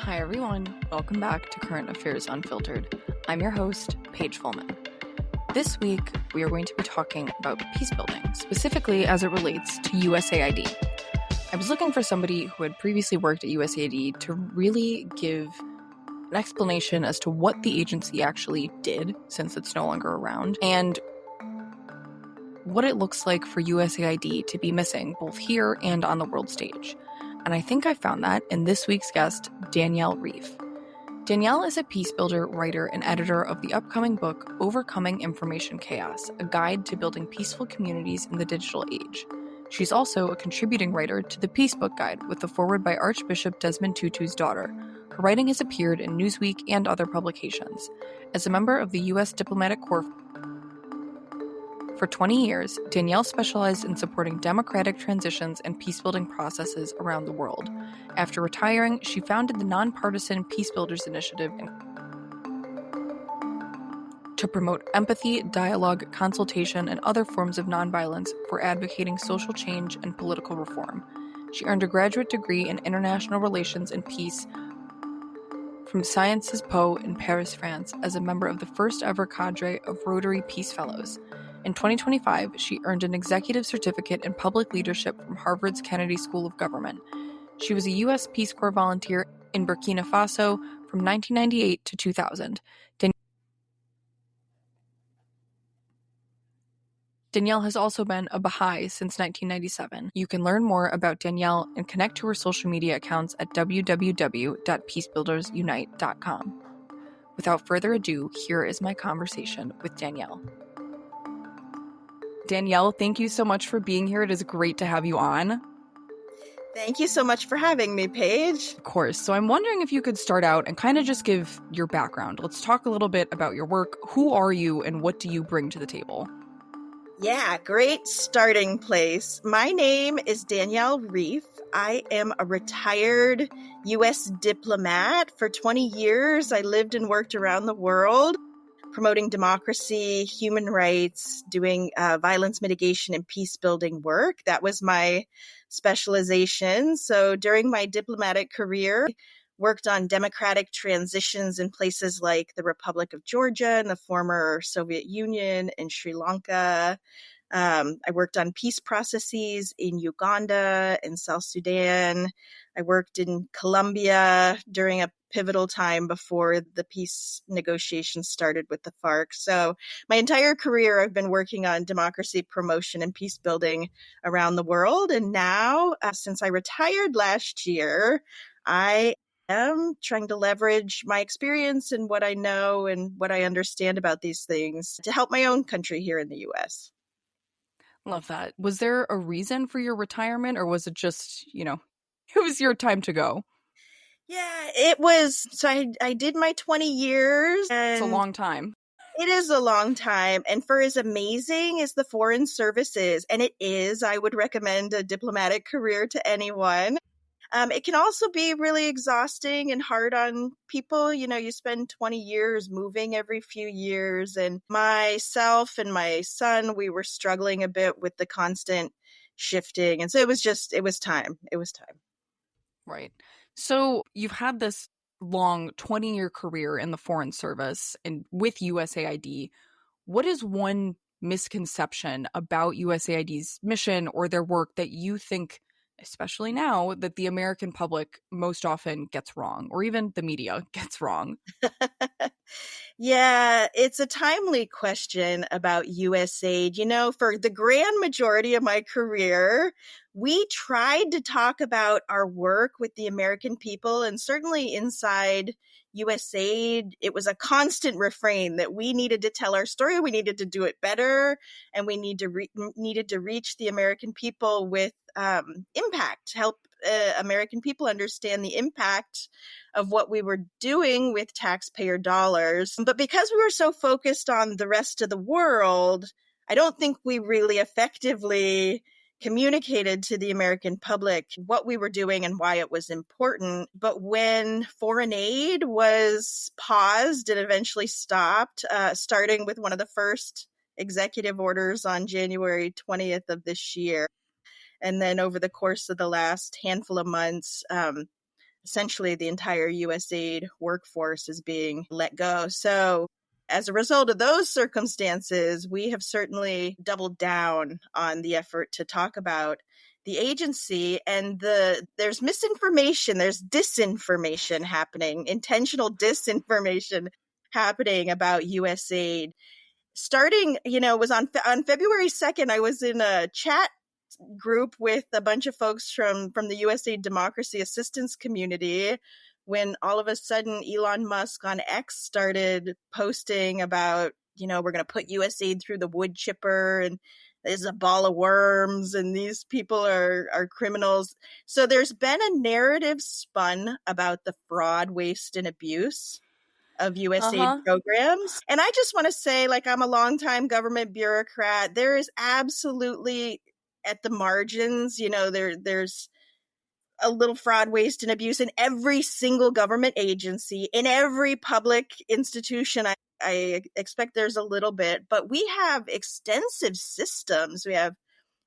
Hi everyone, welcome back to Current Affairs Unfiltered. I'm your host, Paige Fullman. This week, we are going to be talking about peacebuilding, specifically as it relates to USAID. I was looking for somebody who had previously worked at USAID to really give an explanation as to what the agency actually did, since it's no longer around, and what it looks like for USAID to be missing both here and on the world stage. And I think I found that in this week's guest, Danielle Reiff. Danielle is a peacebuilder, writer, and editor of the upcoming book, Overcoming Information Chaos, a guide to building peaceful communities in the digital age. She's also a contributing writer to the Peace Book Guide with the foreword by Archbishop Desmond Tutu's daughter. Her writing has appeared in Newsweek and other publications. As a member of the U.S. Diplomatic Corps for 20 years, Danielle specialized in supporting democratic transitions and peacebuilding processes around the world. After retiring, she founded the nonpartisan Peacebuilders Initiative to promote empathy, dialogue, consultation, and other forms of nonviolence for advocating social change and political reform. She earned a graduate degree in international relations and peace from Sciences Po in Paris, France, as a member of the first ever cadre of Rotary Peace Fellows. In 2025, she earned an executive certificate in public leadership from Harvard's Kennedy School of Government. She was a U.S. Peace Corps volunteer in Burkina Faso from 1998 to 2000. Danielle has also been a Baha'i since 1997. You can learn more about Danielle and connect to her social media accounts at www.peacebuildersunite.com. Without further ado, here is my conversation with Danielle. Danielle, thank you so much for being here. It is great to have you on. Thank you so much for having me, Paige. Of course. So I'm wondering if you could start out and kind of just give your background. Let's talk a little bit about your work. Who are you and what do you bring to the table? Yeah, great starting place. My name is Danielle Reiff. I am a retired U.S. diplomat. For 20 years, I lived and worked around the world, promoting democracy, human rights, doing violence mitigation and peace building work. That was my specialization. So during my diplomatic career, worked on democratic transitions in places like the Republic of Georgia and the former Soviet Union and Sri Lanka. I worked on peace processes in Uganda and South Sudan. I worked in Colombia during a pivotal time before the peace negotiations started with the FARC. So my entire career, I've been working on democracy promotion and peace building around the world. And now, since I retired last year, I am trying to leverage my experience and what I know and what I understand about these things to help my own country here in the U.S. Love that. Was there a reason for your retirement, or was it just, it was your time to go? Yeah, it was. So I did my 20 years. And it's a long time. It is a long time. And for as amazing as the Foreign Service is, and it is, I would recommend a diplomatic career to anyone. It can also be really exhausting and hard on people. You spend 20 years moving every few years. And myself and my son, we were struggling a bit with the constant shifting. And so it was time. It was time. Right. So you've had this long 20-year career in the Foreign Service and with USAID. What is one misconception about USAID's mission or their work that you think, especially now, that the American public most often gets wrong, or even the media gets wrong? Yeah, it's a timely question about USAID. For the grand majority of my career, we tried to talk about our work with the American people, and certainly inside USAID, it was a constant refrain that we needed to tell our story, we needed to do it better, and we needed to reach the American people with impact, help American people understand the impact of what we were doing with taxpayer dollars. But because we were so focused on the rest of the world, I don't think we really effectively communicated to the American public what we were doing and why it was important. But when foreign aid was paused and eventually stopped, starting with one of the first executive orders on January 20th of this year, and then over the course of the last handful of months, essentially the entire USAID workforce is being let go. So as a result of those circumstances, we have certainly doubled down on the effort to talk about the agency. And there's misinformation, there's disinformation happening, intentional disinformation happening about USAID. Starting, was on February 2nd, I was in a chat group with a bunch of folks from the USAID Democracy Assistance community when all of a sudden Elon Musk on X started posting about, we're going to put USAID through the wood chipper and there's a ball of worms and these people are criminals. So there's been a narrative spun about the fraud, waste, and abuse of USAID programs. And I just want to say, I'm a longtime government bureaucrat. There is absolutely at the margins, there's a little fraud, waste, and abuse in every single government agency, in every public institution. I expect there's a little bit, but we have extensive systems. We have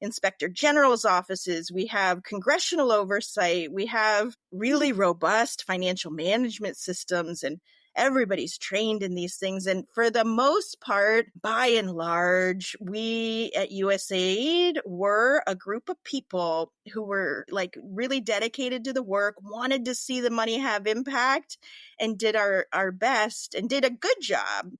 inspector general's offices, we have congressional oversight, we have really robust financial management systems, and everybody's trained in these things. And for the most part, by and large, we at USAID were a group of people who were really dedicated to the work, wanted to see the money have impact, and did our best and did a good job.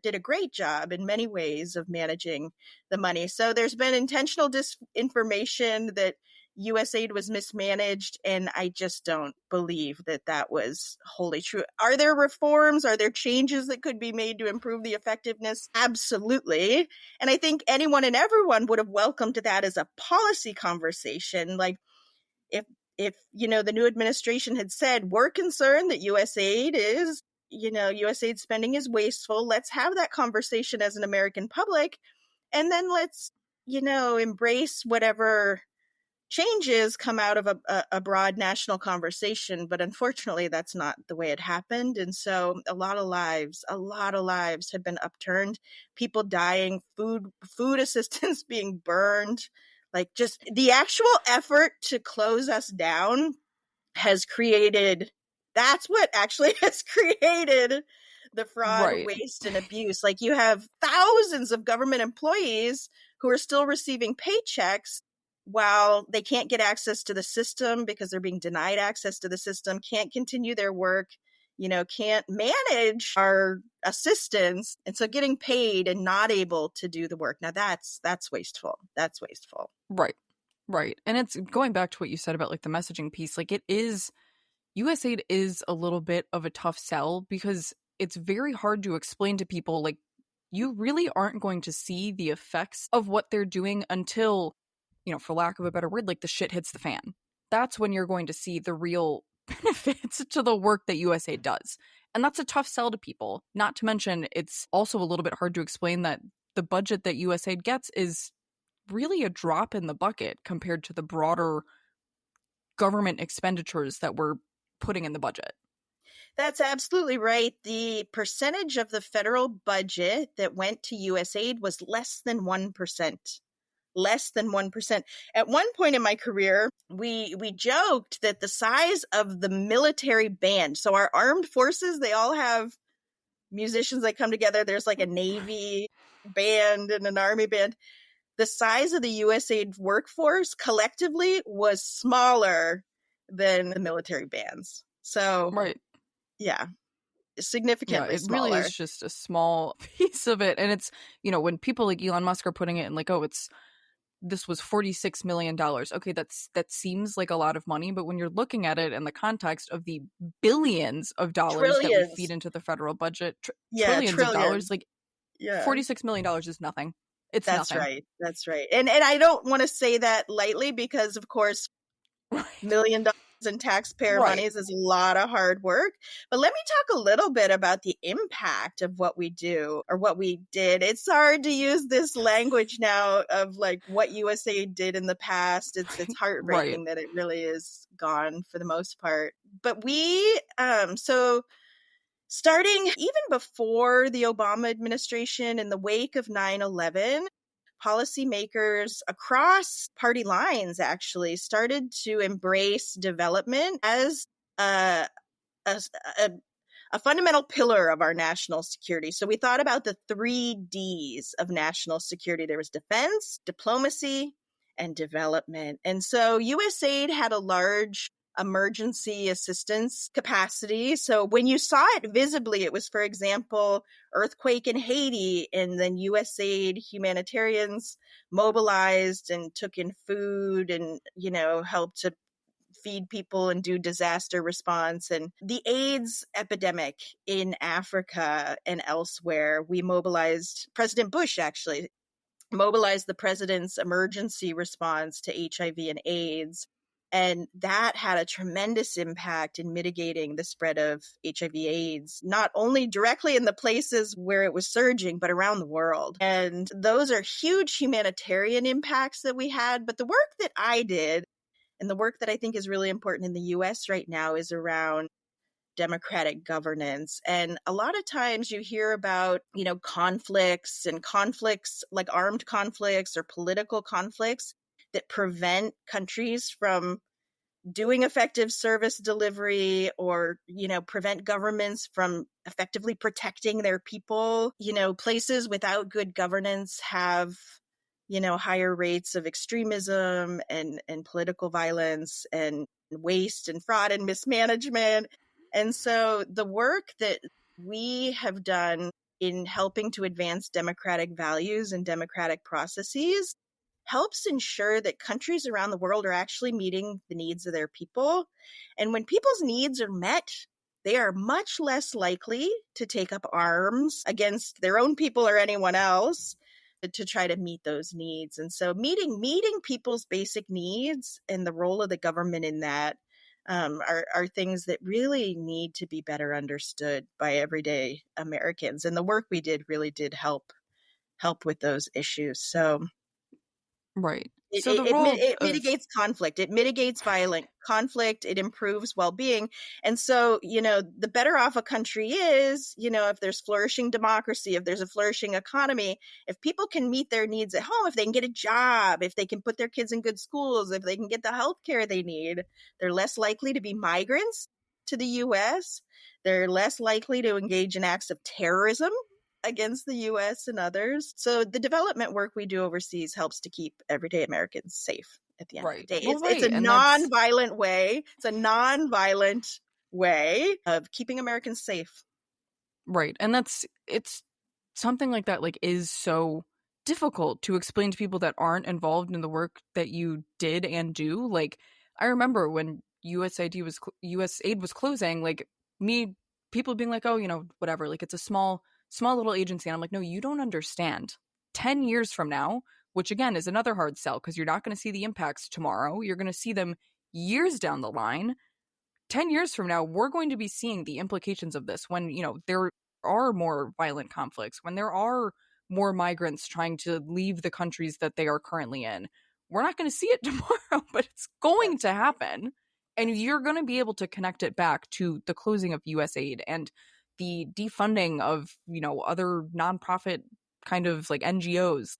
Did a great job in many ways of managing the money. So there's been intentional disinformation that USAID was mismanaged, and I just don't believe that was wholly true. Are there reforms? Are there changes that could be made to improve the effectiveness? Absolutely. And I think anyone and everyone would have welcomed that as a policy conversation. If the new administration had said, we're concerned that USAID is USAID spending is wasteful. Let's have that conversation as an American public. And then let's, embrace whatever changes come out of a broad national conversation. But unfortunately, that's not the way it happened. And so a lot of lives have been upturned, people dying, food assistance being burned, just the actual effort to close us down that's what actually has created the fraud, Right. waste, and abuse. You have thousands of government employees who are still receiving paychecks while they can't get access to the system because they're being denied access to the system, can't continue their work, can't manage our assistance. And so getting paid and not able to do the work. Now that's wasteful. That's wasteful. Right. Right. And it's going back to what you said about the messaging piece, USAID is a little bit of a tough sell because it's very hard to explain to people, you really aren't going to see the effects of what they're doing until, for lack of a better word, the shit hits the fan. That's when you're going to see the real benefits to the work that USAID does. And that's a tough sell to people. Not to mention, it's also a little bit hard to explain that the budget that USAID gets is really a drop in the bucket compared to the broader government expenditures that we're putting in the budget. That's absolutely right. The percentage of the federal budget that went to USAID was less than 1%. Less than 1%. At one point in my career, we joked that the size of the military band, so our armed forces, they all have musicians that come together. There's a Navy band and an Army band. The size of the USAID workforce collectively was smaller than the military bands. So, right. Yeah, significantly smaller. Really is just a small piece of it. And it's, when people like Elon Musk are putting it in this was $46 million. Okay, that seems like a lot of money, but when you're looking at it in the context of the billions of dollars that we feed into the federal budget, trillions of dollars, $46 million is nothing. That's nothing. That's right. And I don't want to say that lightly because, of course, $1 million in taxpayer monies is a lot of hard work. But let me talk a little bit about the impact of what we do or what we did. It's hard to use this language now of what USAID did in the past. It's heartbreaking that it really is gone for the most part. But we, so starting even before the Obama administration, in the wake of 9/11, policymakers across party lines actually started to embrace development as a, a, a fundamental pillar of our national security. So we thought about the 3 Ds of national security. There was defense, diplomacy, and development. And so USAID had a large emergency assistance capacity. So when you saw it visibly, it was, for example, earthquake in Haiti, and then USAID humanitarians mobilized and took in food and, helped to feed people and do disaster response. And the AIDS epidemic in Africa and elsewhere, we mobilized, President Bush actually mobilized the president's emergency response to HIV and AIDS. And that had a tremendous impact in mitigating the spread of HIV/AIDS, not only directly in the places where it was surging, but around the world. And those are huge humanitarian impacts that we had. But the work that I did, and the work that I think is really important in the US right now, is around democratic governance. And a lot of times you hear about, conflicts like armed conflicts or political conflicts that prevent countries from doing effective service delivery, or, prevent governments from effectively protecting their people. Places without good governance have higher rates of extremism and political violence and waste and fraud and mismanagement. And so the work that we have done in helping to advance democratic values and democratic processes helps ensure that countries around the world are actually meeting the needs of their people. And when people's needs are met, they are much less likely to take up arms against their own people or anyone else to try to meet those needs. And so meeting people's basic needs and the role of the government in that are things that really need to be better understood by everyday Americans. And the work we did really did help with those issues. So right. So it mitigates conflict. It mitigates violent conflict. It improves well-being. And so, the better off a country is, if there's flourishing democracy, if there's a flourishing economy, if people can meet their needs at home, if they can get a job, if they can put their kids in good schools, if they can get the health care they need, they're less likely to be migrants to the U.S. They're less likely to engage in acts of terrorism against the U.S. and others. So the development work we do overseas helps to keep everyday Americans safe at the end of the day. It's a non-violent way. It's a non-violent way of keeping Americans safe. Right. And it's something like that, is so difficult to explain to people that aren't involved in the work that you did and do. I remember when USAID was closing, people being like, oh, whatever, it's a small little agency. And I'm like, no, you don't understand. 10 years from now, which again is another hard sell because you're not going to see the impacts tomorrow. You're going to see them years down the line. 10 years from now, we're going to be seeing the implications of this when, there are more violent conflicts, when there are more migrants trying to leave the countries that they are currently in. We're not going to see it tomorrow, but it's going to happen. And you're going to be able to connect it back to the closing of USAID and the defunding of, other nonprofit kind of NGOs.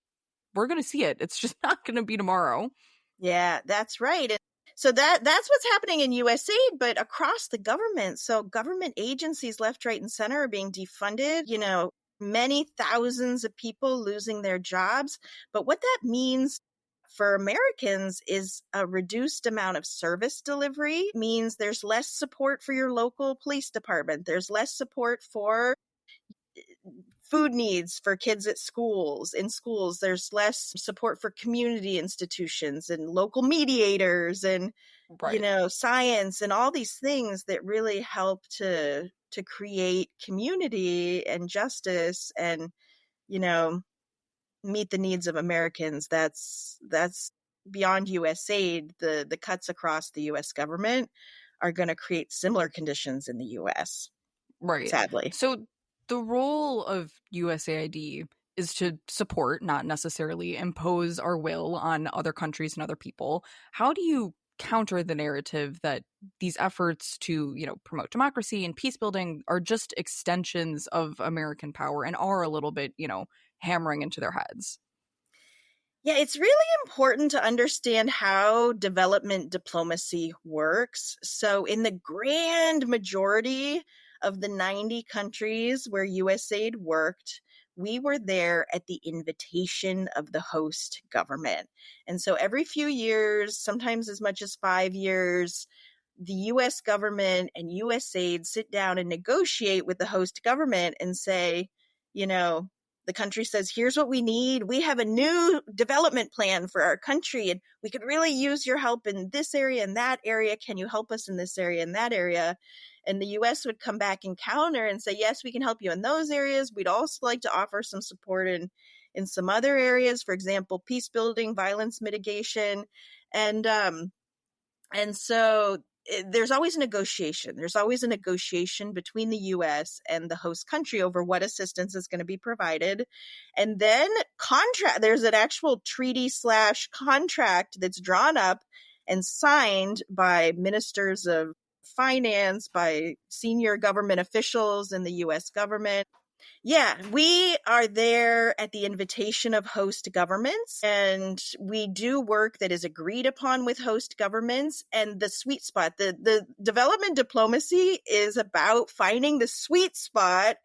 We're going to see it. It's just not going to be tomorrow. Yeah, that's right. And so that's what's happening in USAID, but across the government. So government agencies left, right, and center are being defunded, many thousands of people losing their jobs. But what that means for Americans is a reduced amount of service delivery. It means there's less support for your local police department. There's less support for food needs for kids at schools. In schools, there's less support for community institutions and local mediators and, science and all these things that really help to create community and justice and, meet the needs of Americans. That's beyond USAID. The cuts across the US government are going to create similar conditions in the US. Right. Sadly. So the role of USAID is to support, not necessarily impose our will on other countries and other people. How do you counter the narrative that these efforts to, promote democracy and peace building are just extensions of American power and are a little bit, hammering into their heads? Yeah, it's really important to understand how development diplomacy works. So, in the grand majority of the 90 countries where USAID worked, we were there at the invitation of the host government. And so, every few years, sometimes as much as 5 years, the US government and USAID sit down and negotiate with the host government and say, you know, the country says, here's what we need. We have a new development plan for our country, and we could really use your help in this area and that area. Can you help us in this area and that area? And the US would come back and counter and say, yes, we can help you in those areas. We'd also like to offer some support in some other areas, for example, peace building, violence mitigation. And so there's always negotiation. There's always a negotiation between the US and the host country over what assistance is going to be provided. And then there's an actual treaty / contract that's drawn up and signed by ministers of finance, by senior government officials in the US government. Yeah, we are there at the invitation of host governments, and we do work that is agreed upon with host governments. And the sweet spot, the development diplomacy is about finding the sweet spot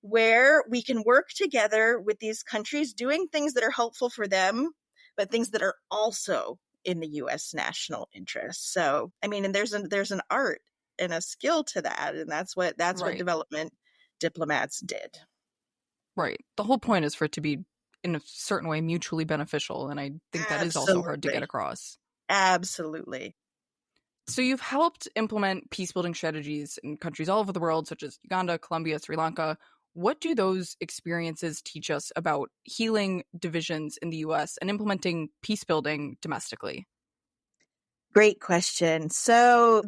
where we can work together with these countries, doing things that are helpful for them, but things that are also in the U.S. national interest. So, I mean, and there's an art and a skill to that, and that's what Right. development diplomats did. Right. The whole point is for it to be, in a certain way, mutually beneficial. And I think that is also hard to get across. Absolutely. So you've helped implement peace-building strategies in countries all over the world, such as Uganda, Colombia, Sri Lanka. What do those experiences teach us about healing divisions in the U.S. and implementing peace-building domestically? Great question. So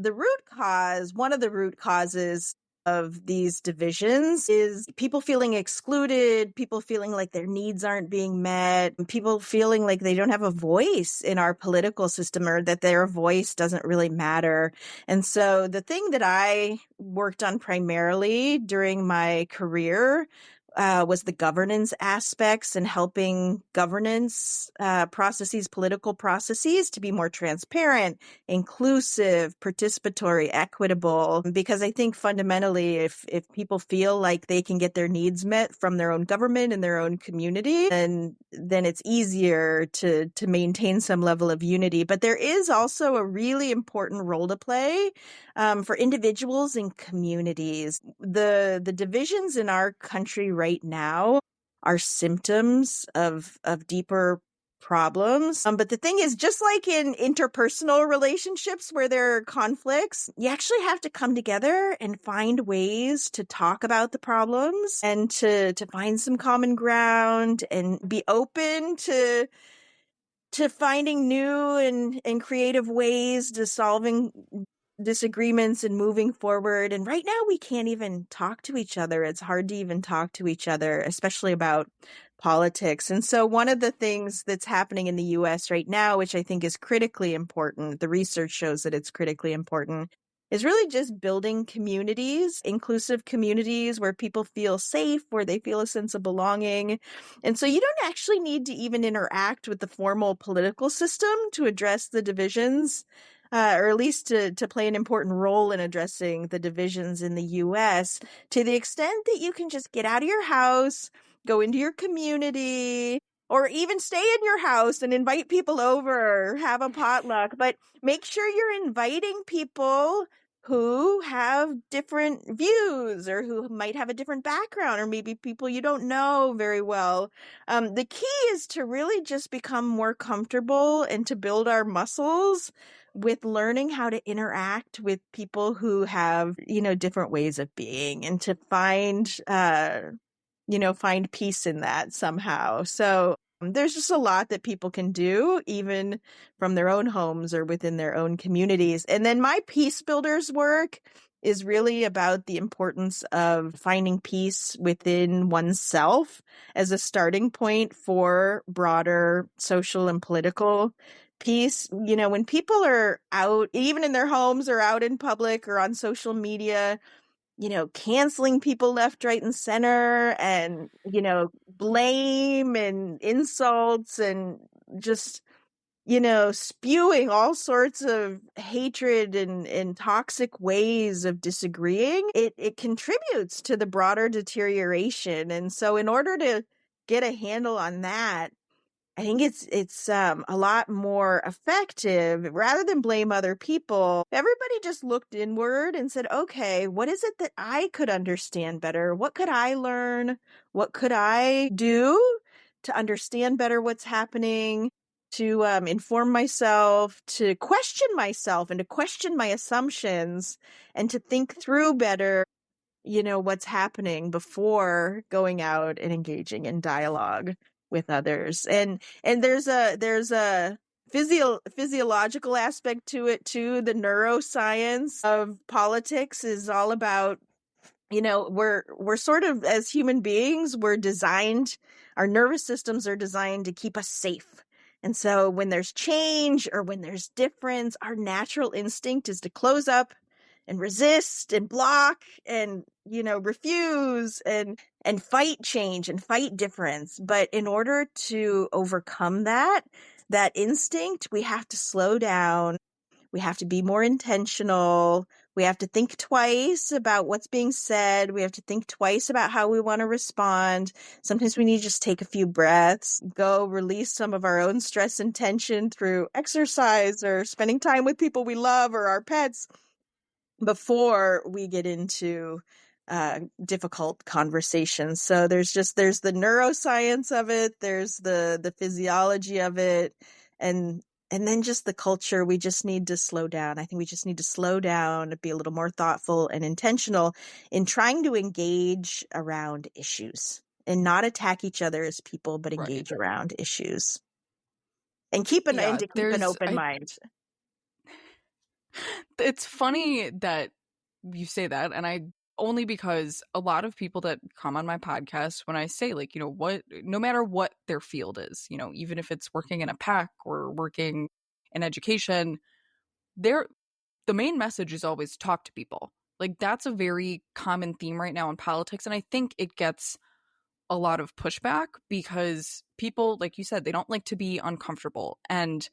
one of the root causes of these divisions is people feeling excluded, people feeling like their needs aren't being met, people feeling like they don't have a voice in our political system or that their voice doesn't really matter. And so the thing that I worked on primarily during my career was the governance aspects and helping governance processes, political processes, to be more transparent, inclusive, participatory, equitable. Because I think fundamentally, if people feel like they can get their needs met from their own government and their own community, then it's easier to maintain some level of unity. But there is also a really important role to play for individuals and communities. The divisions in our country right now are symptoms of deeper problems. But the thing is, just like in interpersonal relationships where there are conflicts, you actually have to come together and find ways to talk about the problems and to find some common ground and be open to finding new and creative ways to solving disagreements and moving forward. And right now we can't even talk to each other. It's hard to even talk to each other, especially about politics. And so one of the things that's happening in the US right now, which I think is critically important, the research shows that it's critically important, is really just building communities, inclusive communities where people feel safe, where they feel a sense of belonging. And so you don't actually need to even interact with the formal political system to address the divisions, or at least to play an important role in addressing the divisions in the US, to the extent that you can just get out of your house, go into your community, or even stay in your house and invite people over, or have a potluck. But make sure you're inviting people who have different views or who might have a different background, or maybe people you don't know very well. The key is to really just become more comfortable and to build our muscles with learning how to interact with people who have, different ways of being, and to find peace in that somehow. So there's just a lot that people can do, even from their own homes or within their own communities. And then my peace builders work is really about the importance of finding peace within oneself as a starting point for broader social and political peace. When people are out, even in their homes or out in public or on social media, canceling people left, right, and center, and, blame and insults and just spewing all sorts of hatred and toxic ways of disagreeing, it contributes to the broader deterioration. And so in order to get a handle on that, I think it's a lot more effective rather than blame other people. Everybody just looked inward and said, okay, what is it that I could understand better? What could I learn? What could I do to understand better what's happening? To inform myself, to question myself and to question my assumptions and to think through better what's happening before going out and engaging in dialogue with others. And there's a physiological aspect to it too. The neuroscience of politics is all about, we're sort of, as human beings, our nervous systems are designed to keep us safe. And so when there's change or when there's difference, our natural instinct is to close up and resist and block and, refuse and fight change and fight difference. But in order to overcome that instinct, we have to slow down. We have to be more intentional. We have to think twice about what's being said. We have to think twice about how we want to respond. Sometimes we need to just take a few breaths, go release some of our own stress and tension through exercise or spending time with people we love or our pets before we get into difficult conversations. So there's the neuroscience of it, there's the physiology of it, and then just the culture. We just need to slow down. I think we just need to slow down, be a little more thoughtful and intentional in trying to engage around issues and not attack each other as people, but engage around issues and to keep an open mind. It's funny that you say that, and only because a lot of people that come on my podcast, when I say, like, no matter what their field is, even if it's working in a PAC or working in education, the main message is always talk to people. Like, that's a very common theme right now in politics, and I think it gets a lot of pushback because people, like you said, they don't like to be uncomfortable. And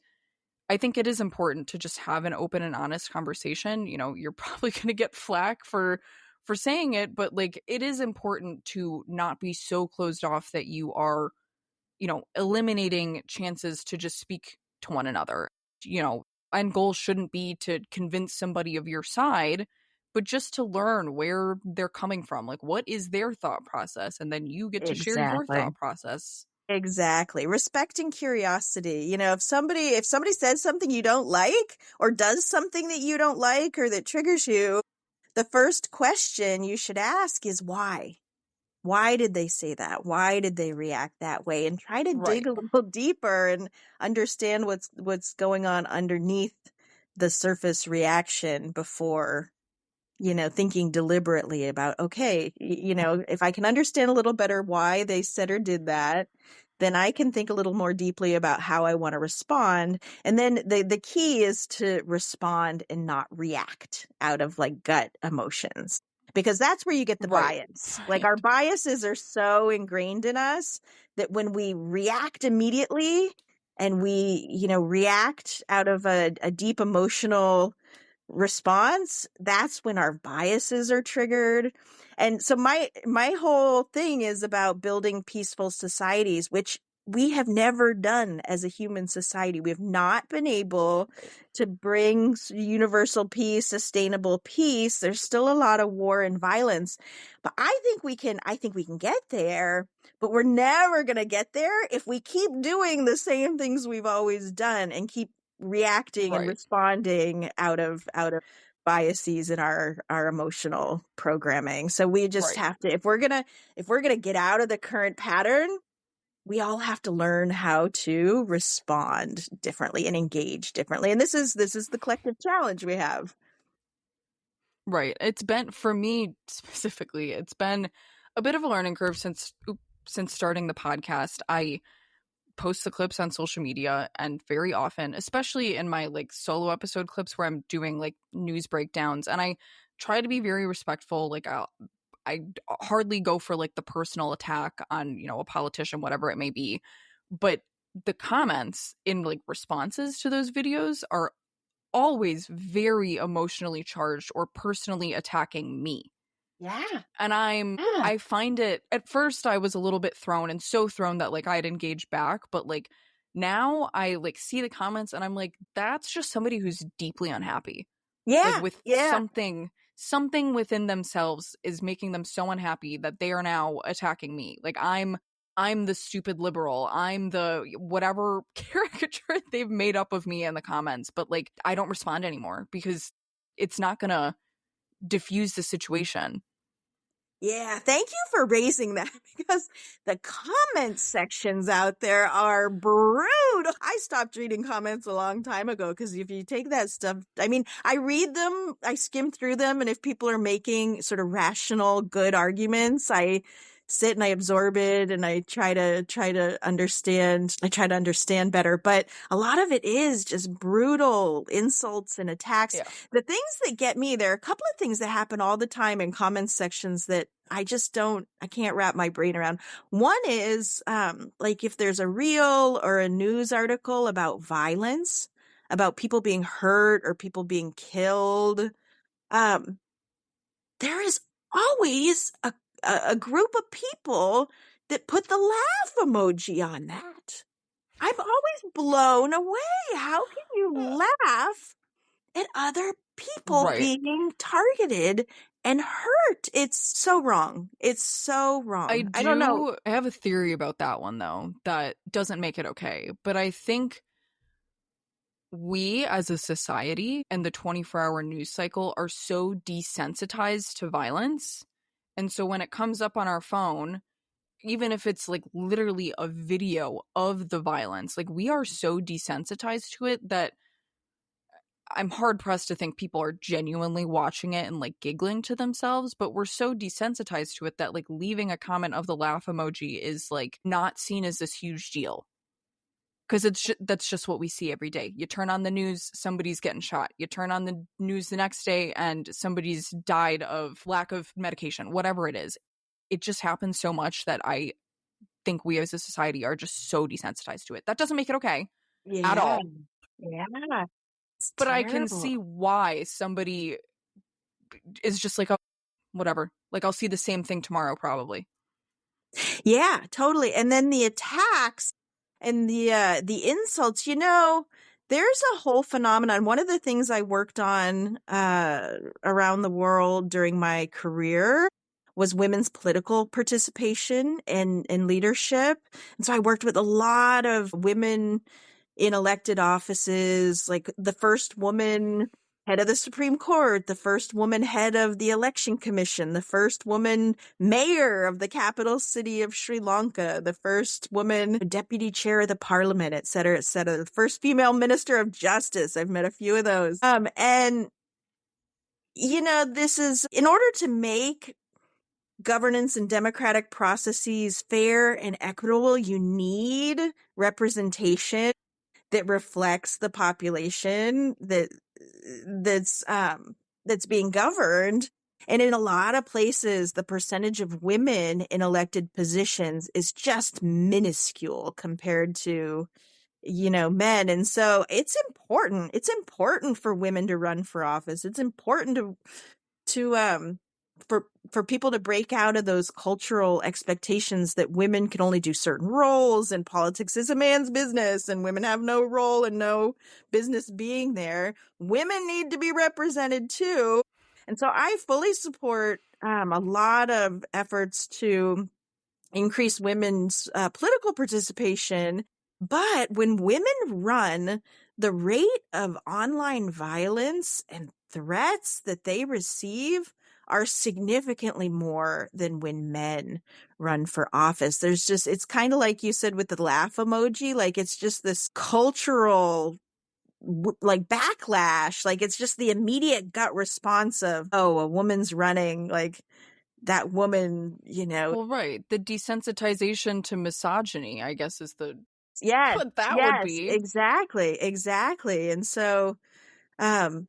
I think it is important to just have an open and honest conversation. You're probably going to get flack for saying it, but like, it is important to not be so closed off that you are, eliminating chances to just speak to one another. And goal shouldn't be to convince somebody of your side, but just to learn where they're coming from. Like, what is their thought process? And then you get to share your thought process. Exactly. Respecting curiosity. If somebody says something you don't like or does something that you don't like or that triggers you, the first question you should ask is why? Why did they say that? Why did they react that way? And try to dig a little deeper and understand what's going on underneath the surface reaction before thinking deliberately about, okay, if I can understand a little better why they said or did that, then I can think a little more deeply about how I want to respond. And then the key is to respond and not react out of like gut emotions, because that's where you get the bias. Like, our biases are so ingrained in us that when we react immediately and we, react out of a deep emotional response, that's when our biases are triggered. And so my whole thing is about building peaceful societies, which we have never done as a human society. We have not been able to bring universal peace, sustainable peace. There's still a lot of war and violence, but I think we can get there, but we're never going to get there if we keep doing the same things we've always done and keep reacting and responding out of biases in our emotional programming. So we just have to, if we're gonna get out of the current pattern, we all have to learn how to respond differently and engage differently. And this is the collective challenge we have. Right. It's been, for me specifically, it's been a bit of a learning curve since starting the podcast. I post the clips on social media, and very often, especially in my like solo episode clips where I'm doing like news breakdowns, and I try to be very respectful. Like, I hardly go for like the personal attack on, a politician, whatever it may be. But the comments in like responses to those videos are always very emotionally charged or personally attacking me. Yeah. And Yeah. I find it, at first I was a little bit thrown, and so thrown that like I'd engage back, but like now I like see the comments and I'm like, that's just somebody who's deeply unhappy. Like Yeah. with Yeah. something within themselves is making them so unhappy that they are now attacking me. Like I'm the stupid liberal. I'm the whatever caricature they've made up of me in the comments, but like I don't respond anymore because it's not going to diffuse the situation. Yeah, thank you for raising that because the comment sections out there are brutal. I stopped reading comments a long time ago because if you take that stuff, I mean, I read them, I skim through them, and if people are making sort of rational, good arguments, I sit and I absorb it and I try to understand. I try to understand better, but a lot of it is just brutal insults and attacks. Yeah. The things that get me, there are a couple of things that happen all the time in comment sections that I can't wrap my brain around. One is, like if there's a reel or a news article about violence, about people being hurt or people being killed, um, there is always a group of people that put the laugh emoji on that. I'm always blown away. How can you laugh at other people Right. being targeted and hurt? It's so wrong. It's so wrong. I don't know. I have a theory about that one though that doesn't make it okay, but I think we as a society and the 24-hour news cycle are so desensitized to violence. And so when it comes up on our phone, even if it's like literally a video of the violence, like we are so desensitized to it that I'm hard pressed to think people are genuinely watching it and like giggling to themselves, but we're so desensitized to it that like leaving a comment of the laugh emoji is like not seen as this huge deal. Because that's just what we see every day. You turn on the news, somebody's getting shot. You turn on the news the next day, and somebody's died of lack of medication, whatever it is. It just happens so much that I think we as a society are just so desensitized to it. That doesn't make it okay at Yeah. all. Yeah. It's But I can terrible. see why somebody is just like, oh, whatever. Like, I'll see the same thing tomorrow, probably. Yeah, totally. And then the attacks and the insults, there's a whole phenomenon. One of the things I worked on around the world during my career was women's political participation and leadership. And so I worked with a lot of women in elected offices, like the first woman head of the Supreme Court, the first woman head of the Election Commission, the first woman mayor of the capital city of Sri Lanka, the first woman deputy chair of the parliament, et cetera, the first female minister of justice. I've met a few of those. And this is in order to make governance and democratic processes fair and equitable, you need representation that reflects the population that's being governed. And in a lot of places, the percentage of women in elected positions is just minuscule compared to, men. And so it's important. It's important for women to run for office. It's important to for people to break out of those cultural expectations that women can only do certain roles and politics is a man's business and women have no role and no business being there. Women need to be represented too. And so I fully support a lot of efforts to increase women's political participation. But when women run, the rate of online violence and threats that they receive are significantly more than when men run for office. It's kind of like you said with the laugh emoji, like it's just this cultural like backlash, like it's just the immediate gut response of, oh, a woman's running, like that woman, Well, right. The desensitization to misogyny, I guess, is Yes, what that would yes, be. exactly, exactly. And so, um,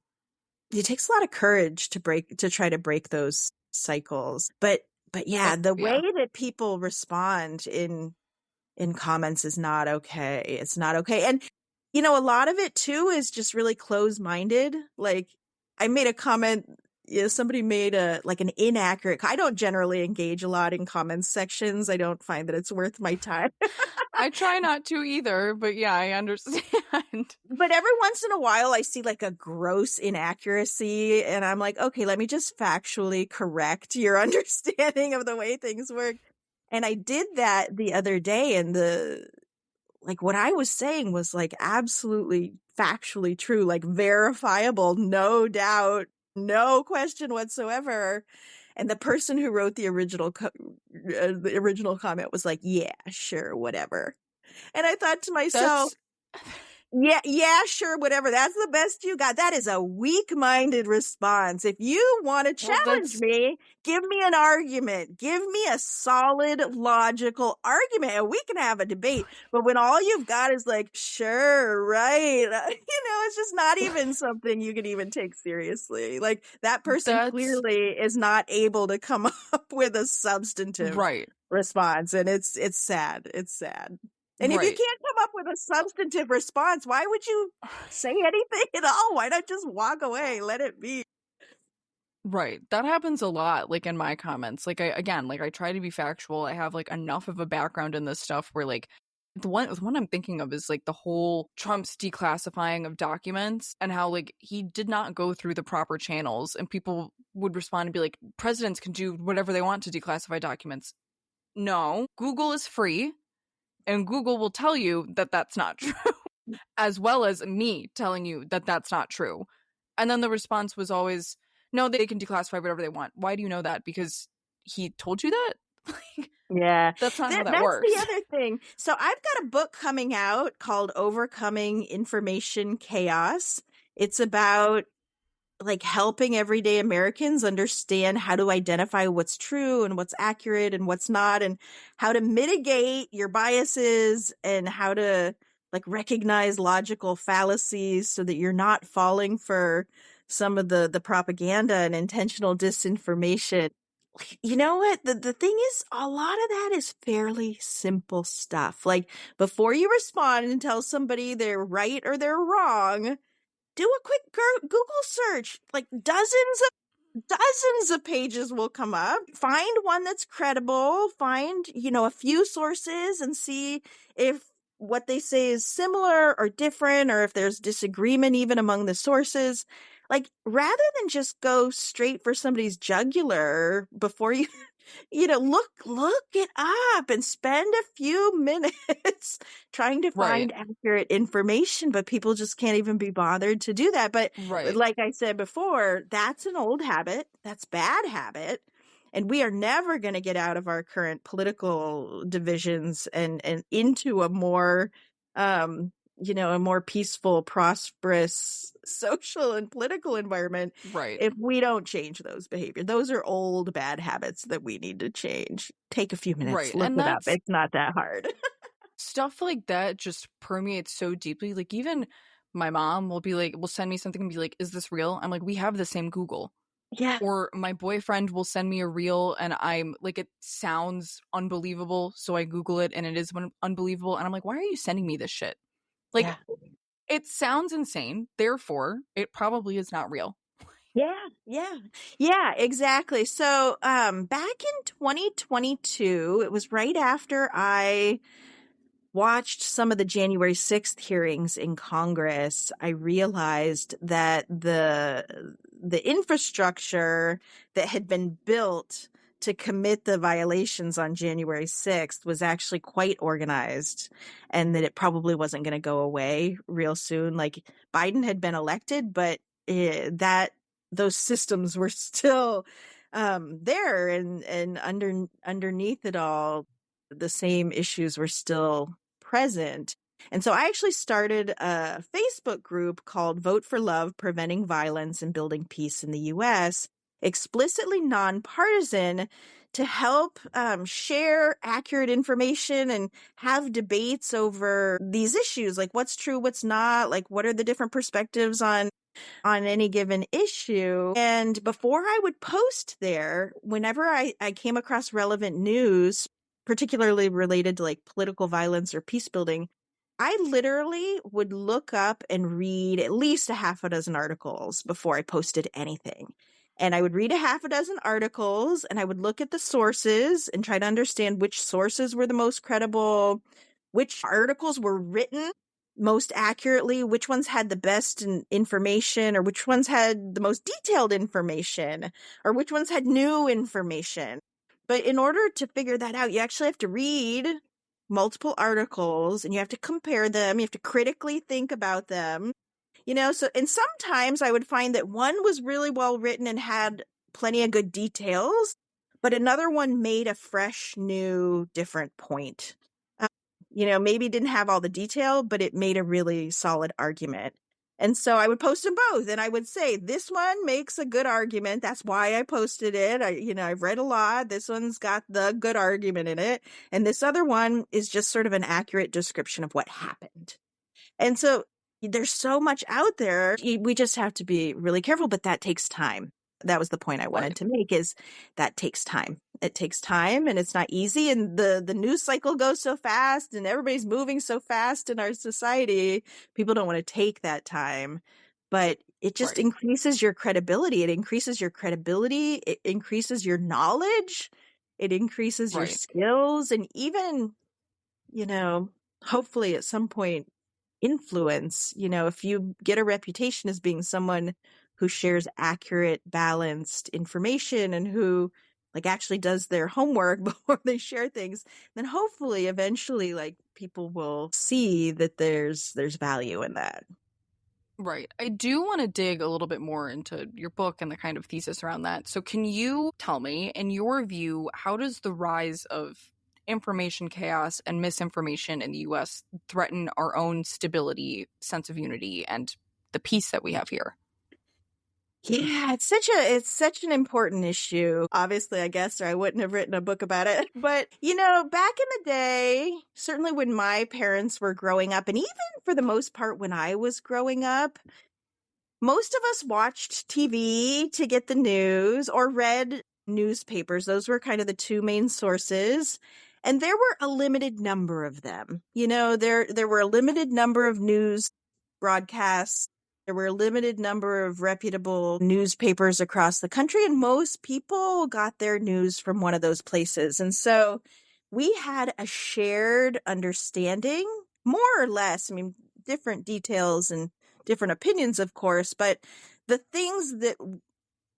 it takes a lot of courage to try to break those cycles. But yeah, the way Yeah. that people respond in in comments is not okay. It's not okay. And, you know, a lot of it too is just really close-minded. Like, I made a comment, you know, somebody made an inaccurate, I don't generally engage a lot in comments sections. I don't find that it's worth my time. I try not to either, but yeah, I understand. But every once in a while, I see like a gross inaccuracy, and I'm like, okay, let me just factually correct your understanding of the way things work. And I did that the other day, and what I was saying was like absolutely factually true, like verifiable, no doubt, no question whatsoever. And the person who wrote the original comment was like, yeah, sure, whatever. And I thought to myself, That's yeah, sure, whatever. That's the best you got. That is a weak-minded response. If you want to well, challenge that's me, give me an argument. Give me a solid, logical argument, and we can have a debate. But when all you've got is like, sure, right, it's just not even something you can even take seriously. Like, that person that's clearly is not able to come up with a substantive right. response, and it's sad. It's sad. And if you Right. can't come up with a substantive response, why would you say anything at all? Why not just walk away? Let it be. Right. That happens a lot, like in my comments. I try to be factual. I have like enough of a background in this stuff where like the one I'm thinking of is like the whole Trump's declassifying of documents and how like he did not go through the proper channels, and people would respond and be like, presidents can do whatever they want to declassify documents. No, Google is free, and Google will tell you that that's not true, as well as me telling you that that's not true. And then the response was always, no, they can declassify whatever they want. Why do you know that? Because he told you that? Like, Yeah, that's not how that that's works. the other thing. So I've got a book coming out called Overcoming Information Chaos. It's about like helping everyday Americans understand how to identify what's true and what's accurate and what's not, and how to mitigate your biases and how to like recognize logical fallacies so that you're not falling for some of the propaganda and intentional disinformation. You know what? The thing is, a lot of that is fairly simple stuff. Like, before you respond and tell somebody they're right or they're wrong, do a quick Google search. Like, dozens of pages will come up. Find one that's credible. Find, a few sources and see if what they say is similar or different, or if there's disagreement even among the sources. Like, rather than just go straight for somebody's jugular before you look it up and spend a few minutes trying to Right. find accurate information, but people just can't even be bothered to do that. But Right. like I said before, that's an old habit. That's bad habit. And we are never going to get out of our current political divisions and into a more, a more peaceful, prosperous social and political environment Right. if we don't change those behaviors. Those are old bad habits that we need to change. Take a few minutes, Right. look And it up. that's It's not that hard. stuff like that just permeates so deeply. Like, even my mom will send me something and be like, is this real? I'm like, we have the same Google. Yeah. Or my boyfriend will send me a reel and I'm like, it sounds unbelievable. So I Google it and it is unbelievable. And I'm like, why are you sending me this shit? Like, Yeah. it sounds insane. Therefore, it probably is not real. Yeah, exactly. So, back in 2022, it was right after I watched some of the January 6th hearings in Congress, I realized that the infrastructure that had been built to commit the violations on January 6th was actually quite organized, and that it probably wasn't going to go away real soon. Like, Biden had been elected, but that those systems were still there, and underneath it all, the same issues were still present. And so I actually started a Facebook group called Vote for Love, Preventing Violence and Building Peace in the U.S., explicitly nonpartisan, to help share accurate information and have debates over these issues, like what's true, what's not, like what are the different perspectives on any given issue. And before I would post there, whenever I came across relevant news, particularly related to like political violence or peace building, I literally would look up and read at least a half a dozen articles before I posted anything. And I would read a half a dozen articles and I would look at the sources and try to understand which sources were the most credible, which articles were written most accurately, which ones had the best information, or which ones had the most detailed information, or which ones had new information. But in order to figure that out, you actually have to read multiple articles and you have to compare them. You have to critically think about them. So, and sometimes I would find that one was really well written and had plenty of good details, but another one made a fresh, new, different point. Maybe didn't have all the detail, but it made a really solid argument. And so I would post them both and I would say, this one makes a good argument. That's why I posted it. I've read a lot. This one's got the good argument in it. And this other one is just sort of an accurate description of what happened. And so there's so much out there. We just have to be really careful, but that takes time. That was the point I wanted to make, is that takes time. It takes time and it's not easy. And the news cycle goes so fast and everybody's moving so fast in our society. People don't want to take that time, but it just increases your credibility. It increases your credibility. It increases your knowledge. It increases your skills, and even, hopefully at some point, influence. If you get a reputation as being someone who shares accurate, balanced information and who actually does their homework before they share things, then hopefully eventually people will see that there's value in that. Right. I do want to dig a little bit more into your book and the kind of thesis around that. So can you tell me, in your view, how does the rise of information chaos and misinformation in the US threaten our own stability, sense of unity, and the peace that we have here? Yeah, it's such an important issue. Obviously, I guess, or I wouldn't have written a book about it. But, back in the day, certainly when my parents were growing up, and even for the most part when I was growing up, most of us watched TV to get the news or read newspapers. Those were kind of the two main sources. And there were a limited number of them. There were a limited number of news broadcasts. There were a limited number of reputable newspapers across the country, and most people got their news from one of those places. And so we had a shared understanding, more or less. I mean, different details and different opinions, of course, but the things that,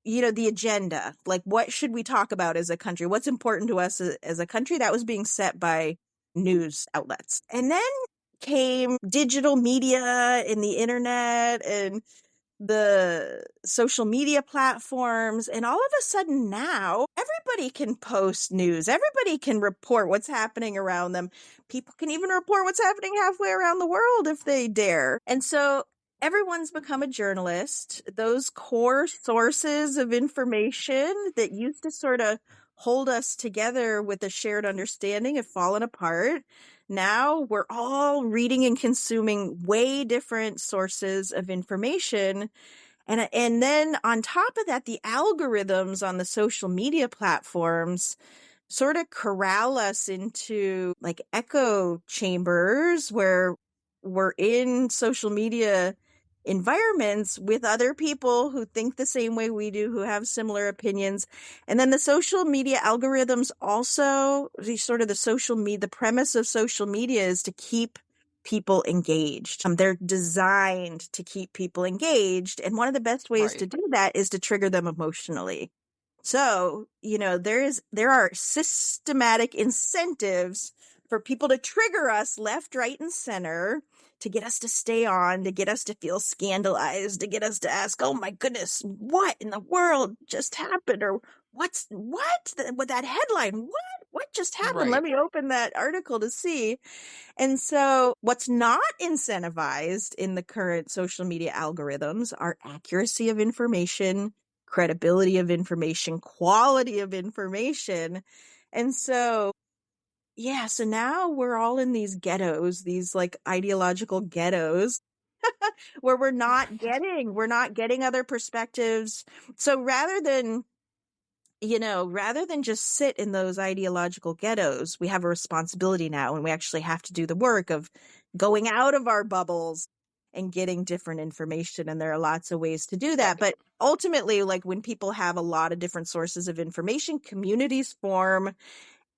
the agenda, like what should we talk about as a country? What's important to us as a country? That was being set by news outlets. And then came digital media and the internet and the social media platforms. And all of a sudden now, everybody can post news. Everybody can report what's happening around them. People can even report what's happening halfway around the world if they dare. And so everyone's become a journalist. Those core sources of information that used to sort of hold us together with a shared understanding have fallen apart. Now we're all reading and consuming way different sources of information. And then on top of that, the algorithms on the social media platforms sort of corral us into echo chambers where we're in social media environments with other people who think the same way we do, who have similar opinions. And then the social media algorithms also, the premise of social media is to keep people engaged. They're designed to keep people engaged. And one of the best ways to do that is to trigger them emotionally. So, there are systematic incentives for people to trigger us left, right, and center, to get us to stay on, to get us to feel scandalized, to get us to ask, oh my goodness, what in the world just happened? Or what with that headline? What just happened? Let me open that article to see. And so what's not incentivized in the current social media algorithms are accuracy of information, credibility of information, quality of information. And so, so now we're all in these ghettos, these ideological ghettos where we're not getting other perspectives. So rather than rather than just sit in those ideological ghettos, we have a responsibility now, and we actually have to do the work of going out of our bubbles and getting different information. And there are lots of ways to do that. But ultimately, like when people have a lot of different sources of information, communities form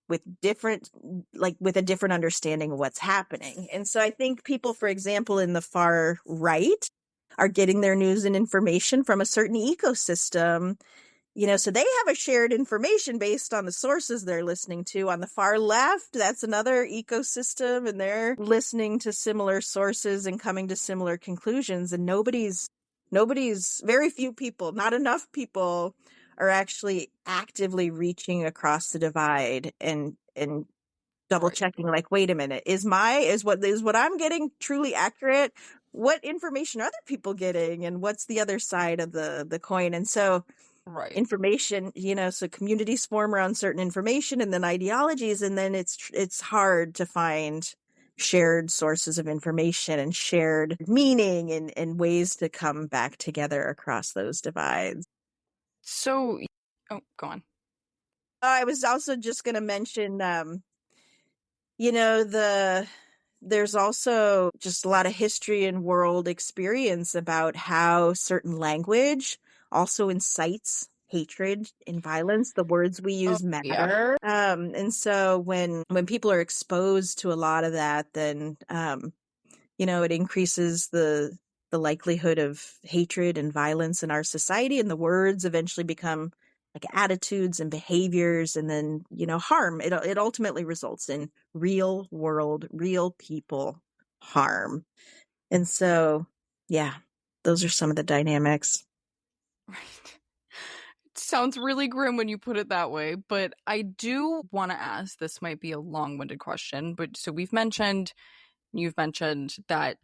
with with a different understanding of what's happening. And so I think people, for example, in the far right are getting their news and information from a certain ecosystem. So they have a shared information based on the sources they're listening to. On the far left, that's another ecosystem, and they're listening to similar sources and coming to similar conclusions. And very few people, not enough people are actually actively reaching across the divide and double checking, like, wait a minute, is what I'm getting truly accurate? What information are other people getting? And what's the other side of the coin? And so information, so communities form around certain information and then ideologies, and then it's hard to find shared sources of information and shared meaning and ways to come back together across those divides. So, go on. I was also just going to mention, there's also just a lot of history and world experience about how certain language also incites hatred and violence. The words we use matter. Yeah. And so when people are exposed to a lot of that, then, it increases the likelihood of hatred and violence in our society, and the words eventually become like attitudes and behaviors, and then, harm. It ultimately results in real world, real people harm. And so, yeah, those are some of the dynamics. Right. It sounds really grim when you put it that way, but I do want to ask, this might be a long-winded question, but so you've mentioned that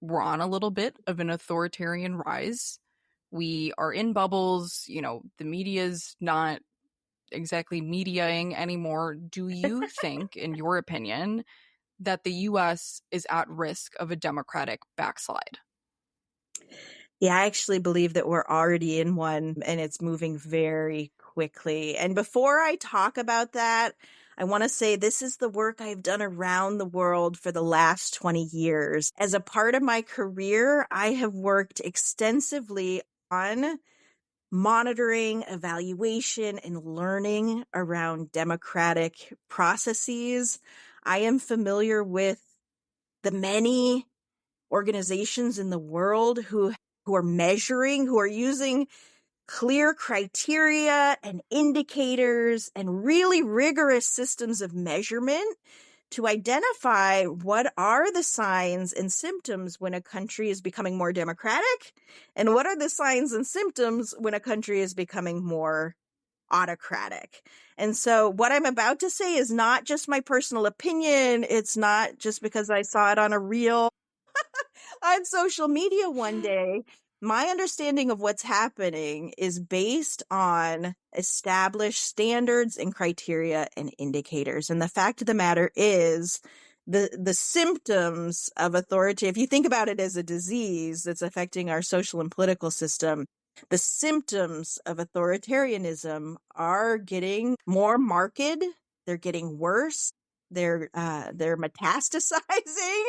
we're on a little bit of an authoritarian rise. We are in bubbles, the media's not exactly mediating anymore. Do you think, in your opinion, that the US is at risk of a democratic backslide? Yeah, I actually believe that we're already in one, and it's moving very quickly. And before I talk about that, I want to say this is the work I've done around the world for the last 20 years. As a part of my career, I have worked extensively on monitoring, evaluation, and learning around democratic processes. I am familiar with the many organizations in the world who are measuring, who are using clear criteria and indicators and really rigorous systems of measurement to identify what are the signs and symptoms when a country is becoming more democratic, and what are the signs and symptoms when a country is becoming more autocratic. And so what I'm about to say is not just my personal opinion. It's not just because I saw it on a reel on social media one day. My understanding of what's happening is based on established standards and criteria and indicators. And the fact of the matter is the symptoms of authority, if you think about it as a disease that's affecting our social and political system, the symptoms of authoritarianism are getting more marked. They're getting worse. They're metastasizing.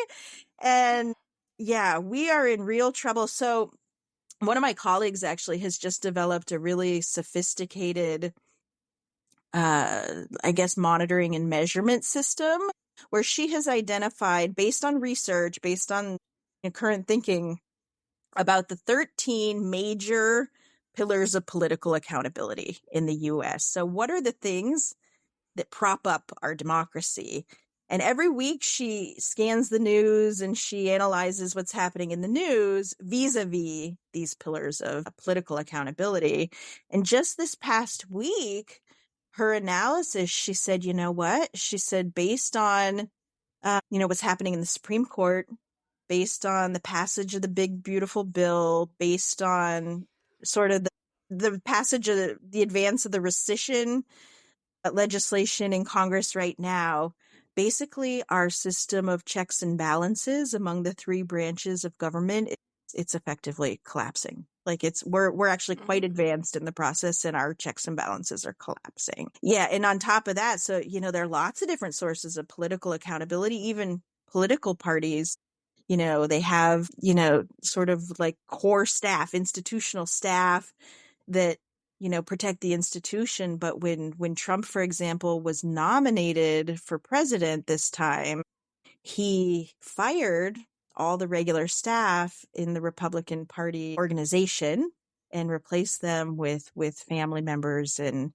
And yeah, we are in real trouble. So one of my colleagues actually has just developed a really sophisticated, monitoring and measurement system where she has identified, based on research, based on current thinking, about the 13 major pillars of political accountability in the U.S. So what are the things that prop up our democracy? And every week she scans the news and she analyzes what's happening in the news vis-a-vis these pillars of political accountability. And just this past week, her analysis, she said, you know what? She said, based on, what's happening in the Supreme Court, based on the passage of the big, beautiful bill, based on sort of the passage of the advance of the rescission legislation in Congress right now, basically our system of checks and balances among the three branches of government is it's effectively collapsing. Like we're actually quite advanced in the process, and our checks and balances are collapsing. Yeah. And on top of that, so, there are lots of different sources of political accountability. Even political parties, they have, sort of like core staff, institutional staff that, protect the institution. But when Trump, for example, was nominated for president this time, he fired all the regular staff in the Republican Party organization and replaced them with family members and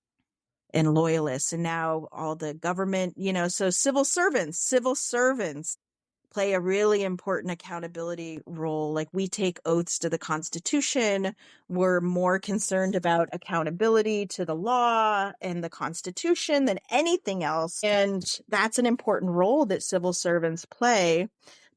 loyalists. And now all the government, so civil servants play a really important accountability role. Like, we take oaths to the Constitution. We're more concerned about accountability to the law and the Constitution than anything else. And that's an important role that civil servants play.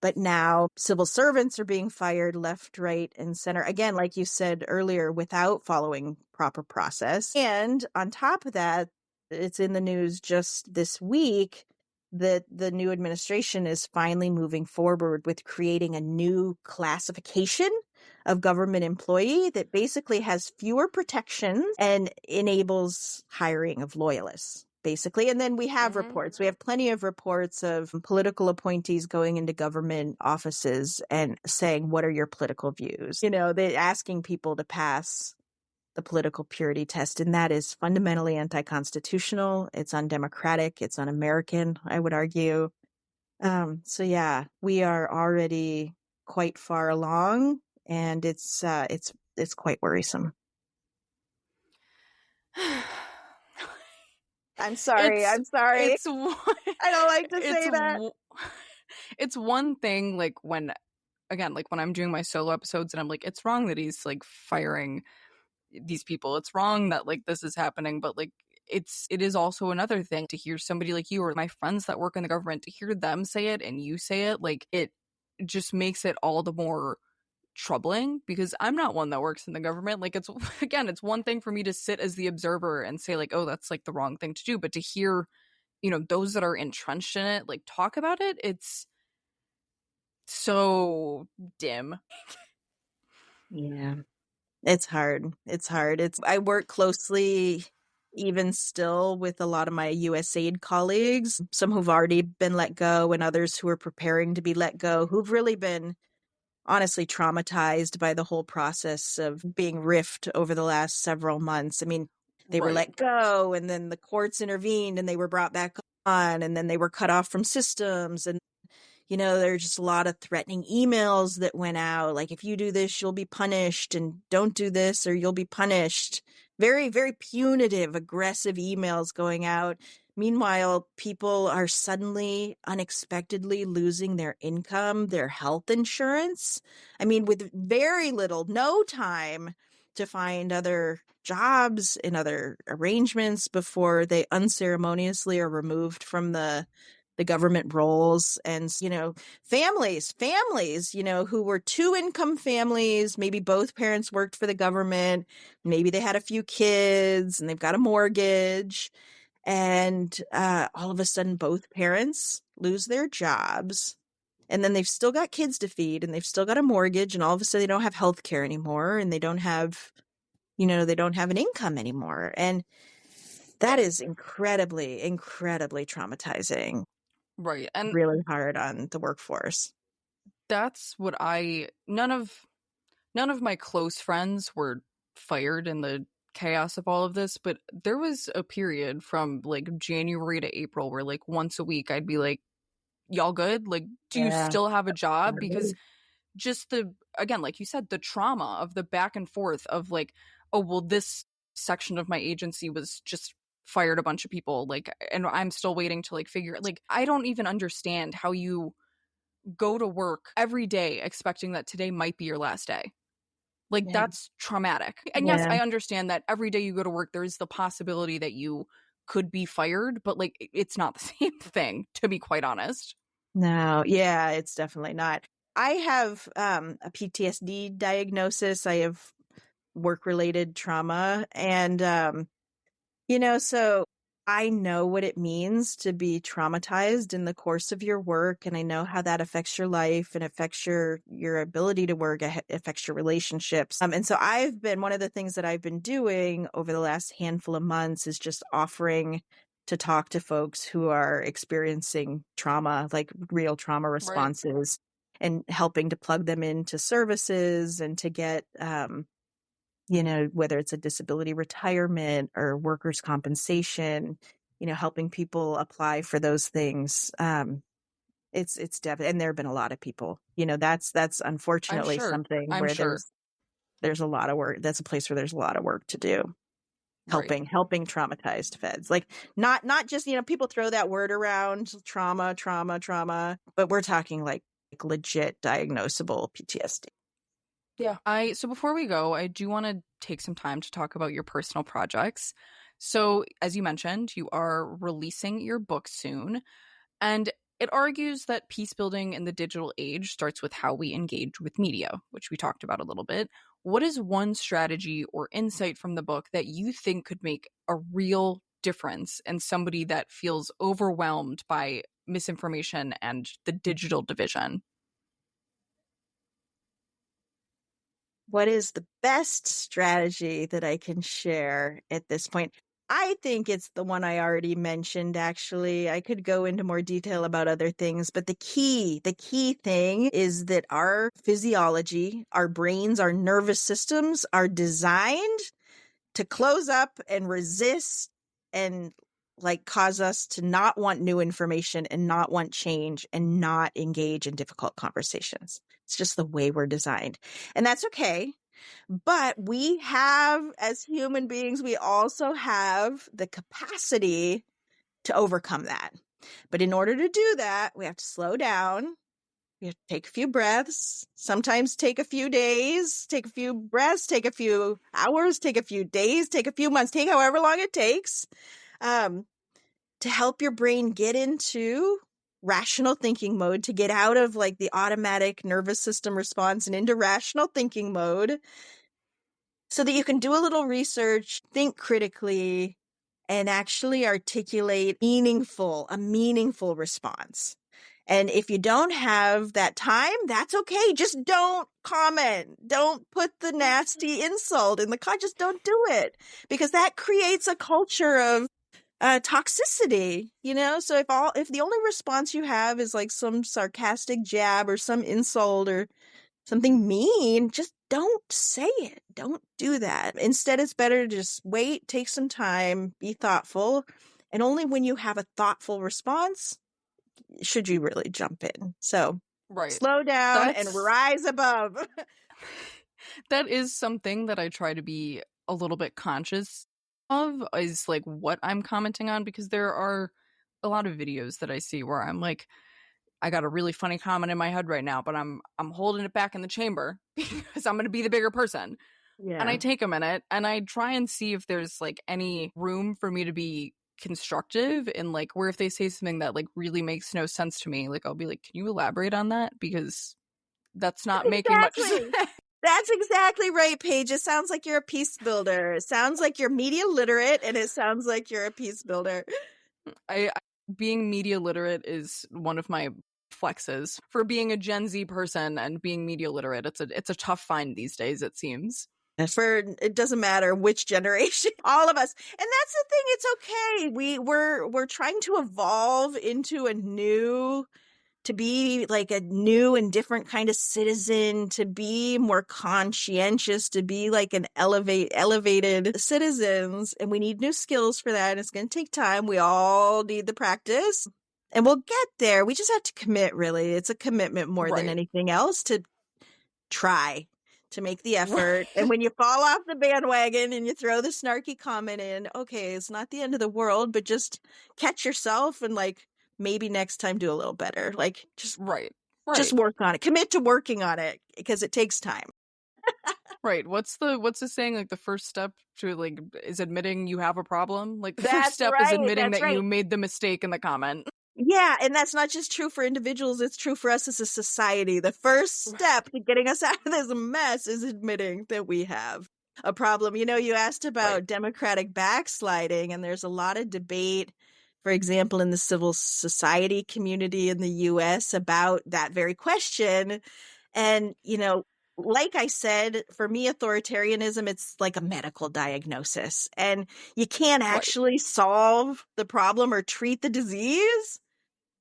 But now civil servants are being fired left, right, and center. Again, like you said earlier, without following proper process. And on top of that, it's in the news just this week that the new administration is finally moving forward with creating a new classification of government employee that basically has fewer protections and enables hiring of loyalists, basically. And then we have reports. We have plenty of reports of political appointees going into government offices and saying, what are your political views? They're asking people to pass the political purity test, and that is fundamentally anti-constitutional. It's undemocratic. It's un-American, I would argue. So yeah, we are already quite far along, and it's quite worrisome. I'm sorry. It's I don't like to say that. It's one thing, like when I'm doing my solo episodes and I'm like, it's wrong that he's like firing these people. It's wrong that like this is happening, but like it is also another thing to hear somebody like you or my friends that work in the government, to hear them say it and you say it, like it just makes it all the more troubling, because I'm not one that works in the government. Like, it's one thing for me to sit as the observer and say like, oh, that's like the wrong thing to do, but to hear, those that are entrenched in it, like talk about it, it's so dim. Yeah. It's hard. I work closely even still with a lot of my USAID colleagues, some who've already been let go and others who are preparing to be let go, who've really been honestly traumatized by the whole process of being riffed over the last several months. I mean, they were let go, and then the courts intervened and they were brought back on, and then they were cut off from systems. And there's just a lot of threatening emails that went out, like, if you do this, you'll be punished, and don't do this or you'll be punished. Very, very punitive, aggressive emails going out. Meanwhile, people are suddenly, unexpectedly losing their income, their health insurance. I mean, with no time to find other jobs and other arrangements before they unceremoniously are removed from the government roles. And, families, who were two-income families, maybe both parents worked for the government, maybe they had a few kids and they've got a mortgage, and all of a sudden both parents lose their jobs, and then they've still got kids to feed, and they've still got a mortgage, and all of a sudden they don't have health care anymore, and they don't have an income anymore. And that is incredibly, incredibly traumatizing. Right. And really hard on the workforce. That's what none of my close friends were fired in the chaos of all of this, but there was a period from like January to April where like once a week I'd be like, y'all good? Like, do you still have a job? Because just again, like you said, the trauma of the back and forth of like, oh, well, this section of my agency was just fired a bunch of people, like, and I'm still waiting to like figure, like, I don't even understand how you go to work every day expecting that today might be your last day. Like, that's traumatic. And yes, I understand that every day you go to work, there is the possibility that you could be fired, but like, it's not the same thing, to be quite honest. No, yeah, it's definitely not. I have a PTSD diagnosis. I have work-related trauma. And, so I know what it means to be traumatized in the course of your work, and I know how that affects your life and affects your ability to work, affects your relationships. And so one of the things that I've been doing over the last handful of months is just offering to talk to folks who are experiencing trauma, like real trauma Right. responses, and helping to plug them into services and to get whether it's a disability retirement or workers' compensation, helping people apply for those things. It's definitely, and there have been a lot of people, that's I'm unfortunately sure. something I'm where sure. there's a lot of work. That's a place where there's a lot of work to do. Right. Helping traumatized feds, like not just, people throw that word around, trauma, but we're talking like legit diagnosable PTSD. Yeah. So before we go, I do want to take some time to talk about your personal projects. So, as you mentioned, you are releasing your book soon, and it argues that peace building in the digital age starts with how we engage with media, which we talked about a little bit. What is one strategy or insight from the book that you think could make a real difference in somebody that feels overwhelmed by misinformation and the digital division? What is the best strategy that I can share at this point? I think it's the one I already mentioned, actually. I could go into more detail about other things, but the key thing is that our physiology, our brains, our nervous systems are designed to close up and resist and like cause us to not want new information and not want change and not engage in difficult conversations. It's just the way we're designed. And that's okay. But we have, as human beings, we also have the capacity to overcome that. But in order to do that, we have to slow down. We have to take a few breaths, sometimes take a few days, take a few breaths, take a few hours, take a few days, take a few months, take however long it takes to help your brain get into rational thinking mode, to get out of like the automatic nervous system response and into rational thinking mode, so that you can do a little research, think critically, and actually articulate a meaningful response. And if you don't have that time, that's okay. Just don't comment. Don't put the nasty insult in the comment. Just don't do it, because that creates a culture of toxicity, So if the only response you have is like some sarcastic jab or some insult or something mean, just don't say it. Don't do that. Instead, it's better to just wait, take some time, be thoughtful. And only when you have a thoughtful response should you really jump in. So Right. slow down and That's rise above. that is something that I try to be a little bit conscious of, is like what I'm commenting on, because there are a lot of videos that I see where I'm like, I got a really funny comment in my head right now, but I'm holding it back in the chamber because I'm going to be the bigger person. And I Yeah. take a minute and I try and see if there's like any room for me to be constructive, and like where if they say something that like really makes no sense to me, like I'll be like, can you elaborate on that? Because that's not making much sense. Exactly. That's exactly right, Paige. It sounds like you're a peace builder. It sounds like you're media literate, and it sounds like you're a peace builder. I being media literate is one of my flexes for being a Gen Z person, and being media literate, it's a tough find these days, it seems. It doesn't matter which generation, all of us. And that's the thing, it's okay. We're trying to evolve into to be like a new and different kind of citizen, to be more conscientious, to be like an elevated citizens. And we need new skills for that. And it's going to take time. We all need the practice, and we'll get there. We just have to commit, really. It's a commitment more than Right. anything else, to try to make the effort. Right. And when you fall off the bandwagon and you throw the snarky comment in, okay, it's not the end of the world, but just catch yourself and like maybe next time do a little better. Like Right. just Right. work on it. Commit to working on it, because it takes time. Right. What's the saying? Like the first step to like is admitting you have a problem. Like the first That's step is right. admitting That's that you right. made the mistake in the comment. Yeah, and that's not just true for individuals, it's true for us as a society. The first step to getting us out of this mess is admitting that we have a problem. You asked Right. about democratic backsliding, and there's a lot of debate, for example, in the civil society community in the US about that very question. And, like I said, for me, authoritarianism, it's like a medical diagnosis, and you can't Right. actually solve the problem or treat the disease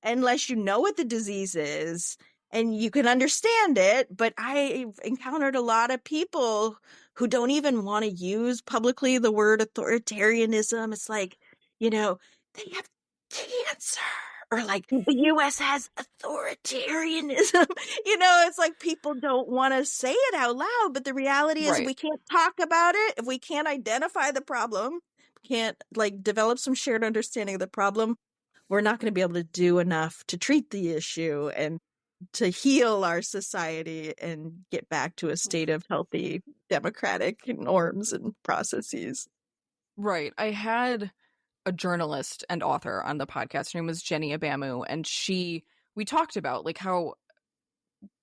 unless you know what the disease is and you can understand it. But I've encountered a lot of people who don't even want to use publicly the word authoritarianism. It's like, they have cancer, or like the US has authoritarianism. It's like people don't want to say it out loud. But the reality is, if Right. we can't talk about it, if we can't identify the problem, can't like develop some shared understanding of the problem, we're not going to be able to do enough to treat the issue and to heal our society and get back to a state of healthy democratic norms and processes. Right. I had a journalist and author on the podcast. Her name was Jenny Abamu, and we talked about like how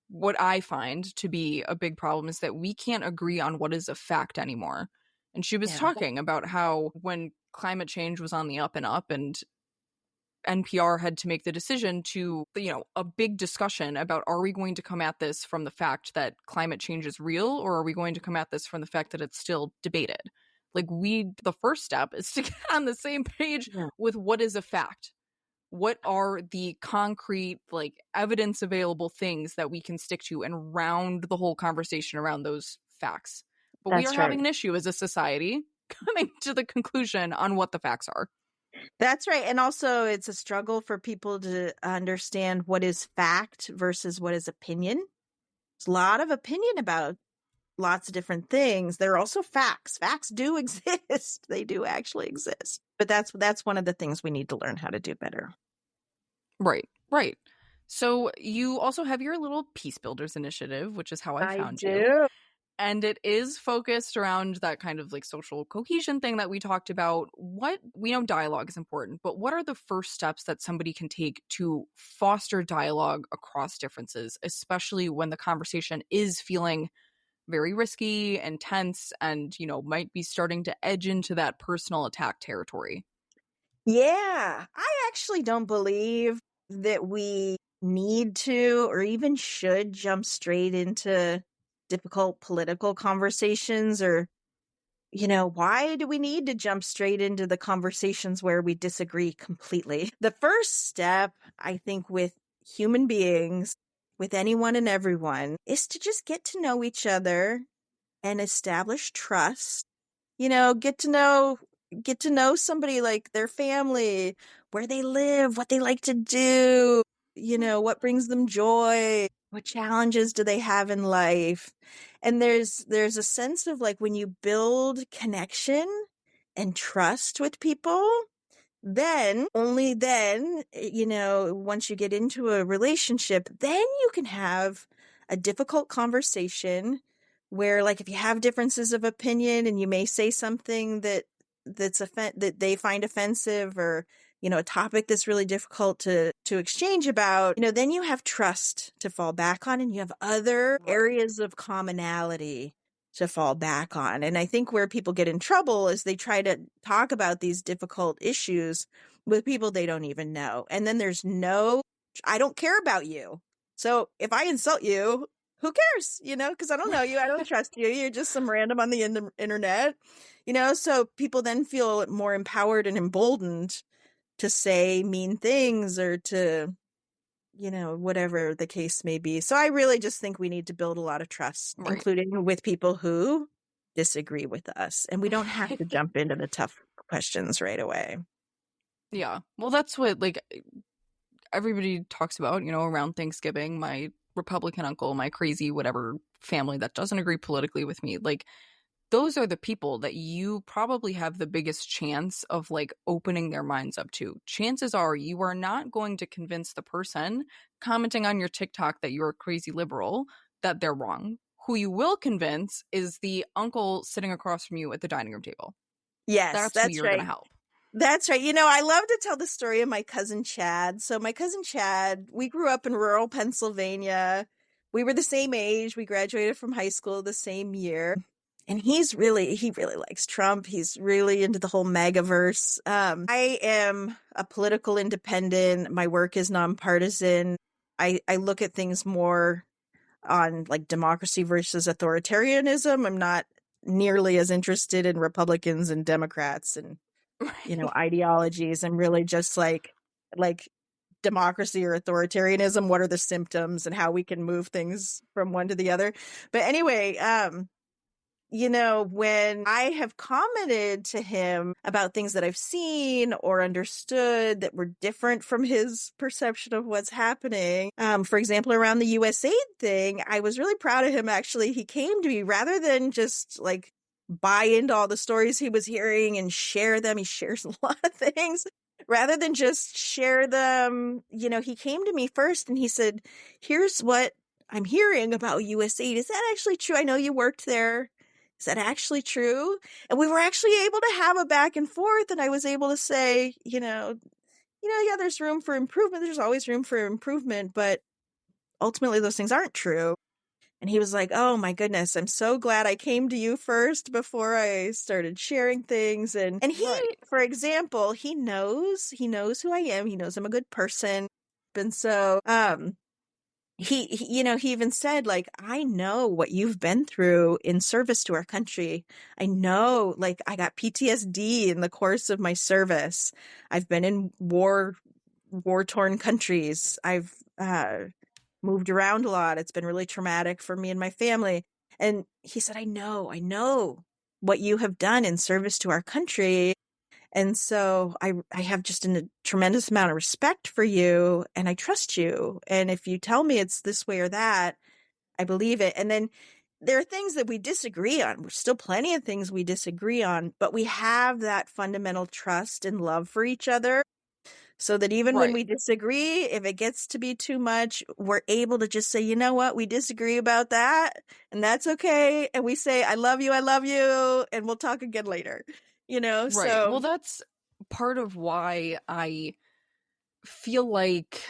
what I find to be a big problem is that we can't agree on what is a fact anymore. And she was Yeah, talking about how when climate change was on the up and up, and NPR had to make the decision to, a big discussion about, are we going to come at this from the fact that climate change is real, or are we going to come at this from the fact that it's still debated? Like, the first step is to get on the same page yeah, with what is a fact. What are the concrete, like, evidence available things that we can stick to and round the whole conversation around those facts? But we are that's right. having an issue as a society coming to the conclusion on what the facts are. That's right. And also, it's a struggle for people to understand what is fact versus what is opinion. There's a lot of opinion about lots of different things. There are also facts. Facts do exist. They do actually exist. But that's one of the things we need to learn how to do better. Right, right. So you also have your little Peace Builders initiative, which is how I I found you. do. And it is focused around that kind of like social cohesion thing that we talked about. What we know dialogue is important, but what are the first steps that somebody can take to foster dialogue across differences, especially when the conversation is feeling very risky and tense and, might be starting to edge into that personal attack territory? Yeah, I actually don't believe that we need to or even should jump straight into difficult political conversations, or, why do we need to jump straight into the conversations where we disagree completely? The first step, I think, with human beings, with anyone and everyone, is to just get to know each other and establish trust. Get to know somebody, like their family, where they live, what they like to do, what brings them joy, what challenges do they have in life. And there's a sense of, like, when you build connection and trust with people, then, only then, once you get into a relationship, then you can have a difficult conversation where, like, if you have differences of opinion and you may say something that they find offensive, or, a topic that's really difficult to exchange about, then you have trust to fall back on, and you have other Right. areas of commonality to fall back on. And I think where people get in trouble is they try to talk about these difficult issues with people they don't even know. And then I don't care about you. So if I insult you, who cares? Because I don't know you. I don't trust you. You're just some random on the internet. So people then feel more empowered and emboldened to say mean things, or to, whatever the case may be. So I really just think we need to build a lot of trust, Right. including with people who disagree with us. And we don't have to jump into the tough questions right away. Yeah. Well, that's what like everybody talks about, around Thanksgiving. My Republican uncle, my crazy whatever family that doesn't agree politically with me, like those are the people that you probably have the biggest chance of like opening their minds up to. Chances are you are not going to convince the person commenting on your TikTok that you're a crazy liberal that they're wrong. Who you will convince is the uncle sitting across from you at the dining room table. Yes, That's who that's you're going to right. help. That's right. I love to tell the story of my cousin Chad. So my cousin Chad, we grew up in rural Pennsylvania. We were the same age. We graduated from high school the same year. And he really likes Trump. He's really into the whole MAGAverse. I am a political independent. My work is nonpartisan. I look at things more on like democracy versus authoritarianism. I'm not nearly as interested in Republicans and Democrats and, ideologies. I'm really just like democracy or authoritarianism. What are the symptoms and how we can move things from one to the other? But anyway, when I have commented to him about things that I've seen or understood that were different from his perception of what's happening, for example, around the USAID thing, I was really proud of him. Actually, he came to me rather than just like buy into all the stories he was hearing and share them. He shares a lot of things. Rather than just share them, he came to me first and he said, here's what I'm hearing about USAID. Is that actually true? I know you worked there. Is that actually true? And we were actually able to have a back and forth. And I was able to say, yeah, there's room for improvement. There's always room for improvement. But ultimately, those things aren't true. And he was like, oh, my goodness, I'm so glad I came to you first before I started sharing things. And he, Right. for example, he knows who I am. He knows I'm a good person. And so, he even said, like, I know what you've been through in service to our country. I know, like, I got PTSD in the course of my service. I've been in war-torn countries. I've moved around a lot. It's been really traumatic for me and my family. And he said, I know what you have done in service to our country. And so I have just a tremendous amount of respect for you and I trust you. And if you tell me it's this way or that, I believe it. And then there are things that we disagree on. There's still plenty of things we disagree on, but we have that fundamental trust and love for each other so that even when Right. we disagree, if it gets to be too much, we're able to just say, you know what, we disagree about that and that's okay. And we say, I love you, and we'll talk again later. Right. So Well, that's part of why I feel like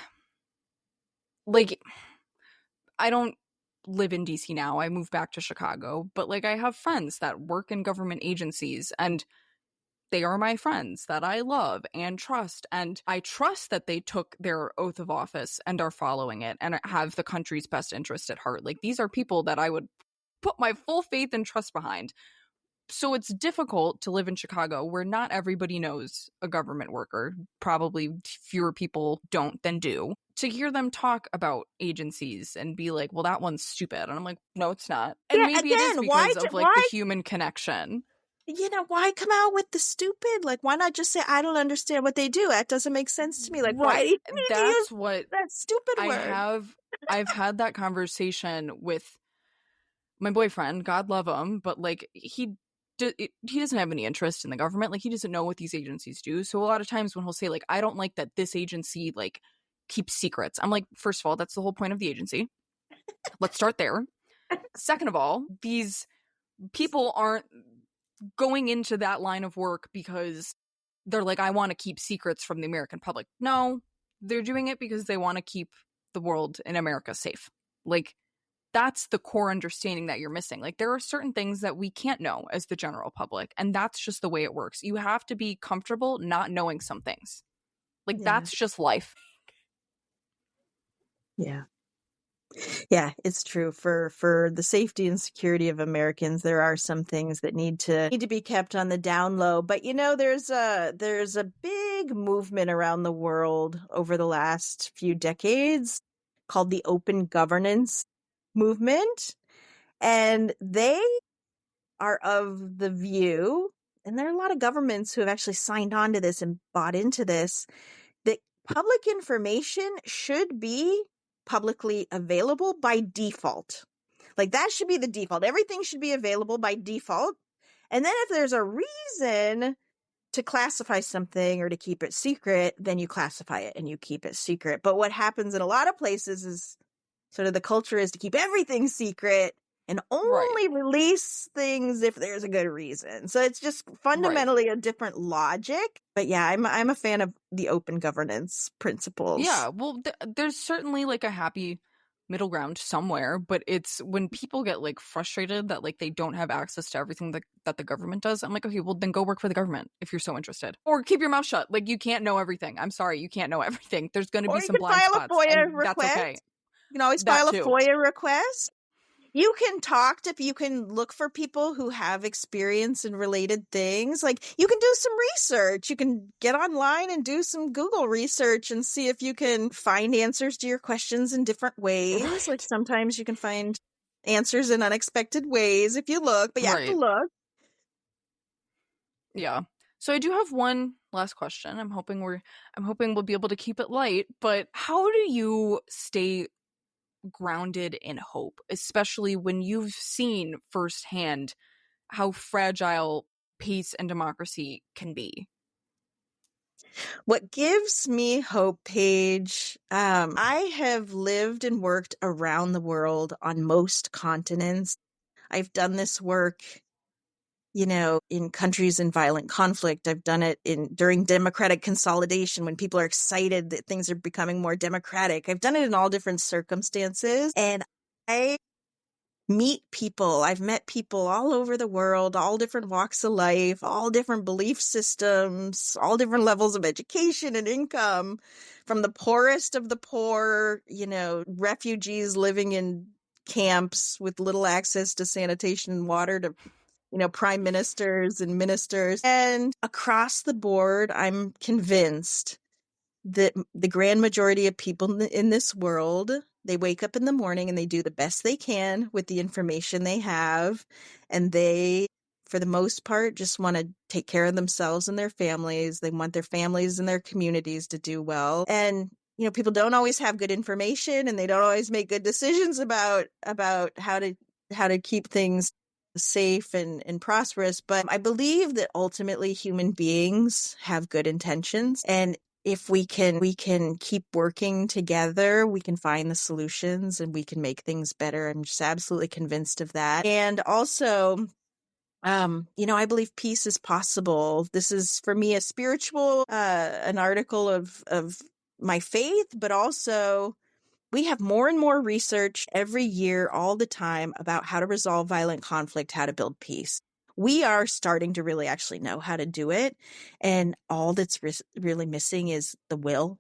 I don't live in DC now. I moved back to Chicago, but like I have friends that work in government agencies and they are my friends that I love and trust. And I trust that they took their oath of office and are following it and have the country's best interest at heart. Like these are people that I would put my full faith and trust behind. So it's difficult to live in Chicago where not everybody knows a government worker. Probably fewer people don't than do. To hear them talk about agencies and be like, well, that one's stupid. And I'm like, no, it's not. And yeah, maybe it is again, because of like the human connection. why come out with the stupid? Like, why not just say, I don't understand what they do? That doesn't make sense to me. Like, why do Right. you need to use That's what that stupid I word? I've had that conversation with my boyfriend, God love him, but like he doesn't have any interest in the government. Like he doesn't know what these agencies do. So a lot of times when he'll say like, I don't like that this agency like keeps secrets. I'm like, first of all, that's the whole point of the agency. Let's start there. Second of all, these people aren't going into that line of work because they're like, I want to keep secrets from the American public. No, they're doing it because they want to keep the world in America safe. Like that's the core understanding that you're missing. Like there are certain things that we can't know as the general public, and that's just the way it works. You have to be comfortable not knowing some things. Like Yeah. that's just life. Yeah. Yeah, it's true. For the safety and security of Americans, there are some things that need to be kept on the down low. But there's a big movement around the world over the last few decades called the open governance movement. And they are of the view, and there are a lot of governments who have actually signed on to this and bought into this, that public information should be publicly available by default. Like that should be the default. Everything should be available by default. And then if there's a reason to classify something or to keep it secret, then you classify it and you keep it secret. But what happens in a lot of places is sort of the culture is to keep everything secret and only release things if there's a good reason. So it's just fundamentally a different logic. But yeah, I'm a fan of the open governance principles. Yeah, well, there's certainly like a happy middle ground somewhere, but it's when people get like frustrated that like they don't have access to everything that the government does. I'm like, okay, well then go work for the government if you're so interested, or keep your mouth shut. Like, you can't know everything. I'm sorry, you can't know everything. There's going to be Or you some can blind file a spots, FOIA and that's request. okay. You can always That file a too. FOIA request. You can you can look for people who have experience in related things. Like, you can do some research. You can get online and do some Google research and see if you can find answers to your questions in different ways. Right. Like, sometimes you can find answers in unexpected ways if you look, but you have to Right. look. Yeah. So I do have one last question. I'm hoping we'll be able to keep it light, but how do you stay grounded in hope, especially when you've seen firsthand how fragile peace and democracy can be? What gives me hope, Paige, I have lived and worked around the world on most continents. I've done this work, in countries in violent conflict. I've done it during democratic consolidation when people are excited that things are becoming more democratic. I've done it in all different circumstances, and I meet people. I've met people all over the world, all different walks of life, all different belief systems, all different levels of education and income, from the poorest of the poor, refugees living in camps with little access to sanitation and water, to prime ministers and ministers. And across the board, I'm convinced that the grand majority of people in this world, they wake up in the morning and they do the best they can with the information they have. And they, for the most part, just want to take care of themselves and their families. They want their families and their communities to do well. And people don't always have good information, and they don't always make good decisions about how to keep things safe and prosperous. But I believe that ultimately human beings have good intentions, and if we can keep working together, we can find the solutions and we can make things better. I'm just absolutely convinced of that. And also, I believe peace is possible. This is, for me, a spiritual, an article of my faith, but also we have more and more research every year, all the time, about how to resolve violent conflict, how to build peace. We are starting to really actually know how to do it. And all that's really missing is the will.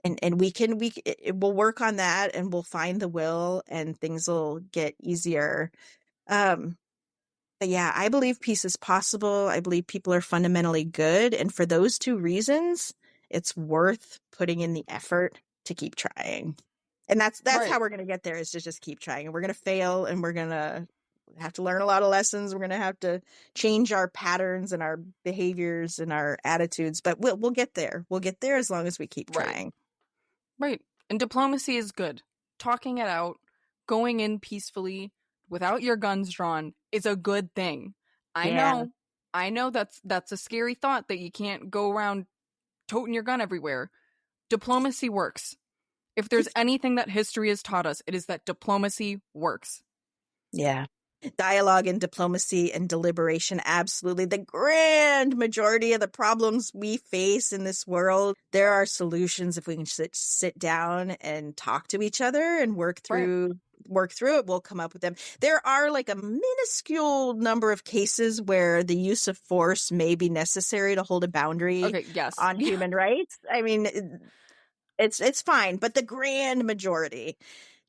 And we'll work on that, and we'll find the will, and things will get easier. But yeah, I believe peace is possible. I believe people are fundamentally good. And for those two reasons, it's worth putting in the effort to keep trying. And that's Right. how we're going to get there, is to just keep trying. And we're going to fail, and we're going to have to learn a lot of lessons. We're going to have to change our patterns and our behaviors and our attitudes, but we'll get there. We'll get there as long as we keep trying. Right. And diplomacy is good. Talking it out, going in peacefully without your guns drawn is a good thing. I know that's a scary thought, that you can't go around toting your gun everywhere. Diplomacy works. If there's anything that history has taught us, it is that diplomacy works. Yeah. Dialogue and diplomacy and deliberation, absolutely. The grand majority of the problems we face in this world, there are solutions if we can sit down and talk to each other and work through it. We'll come up with them. There are like a minuscule number of cases where the use of force may be necessary to hold a boundary on human rights. I mean, it's fine, but the grand majority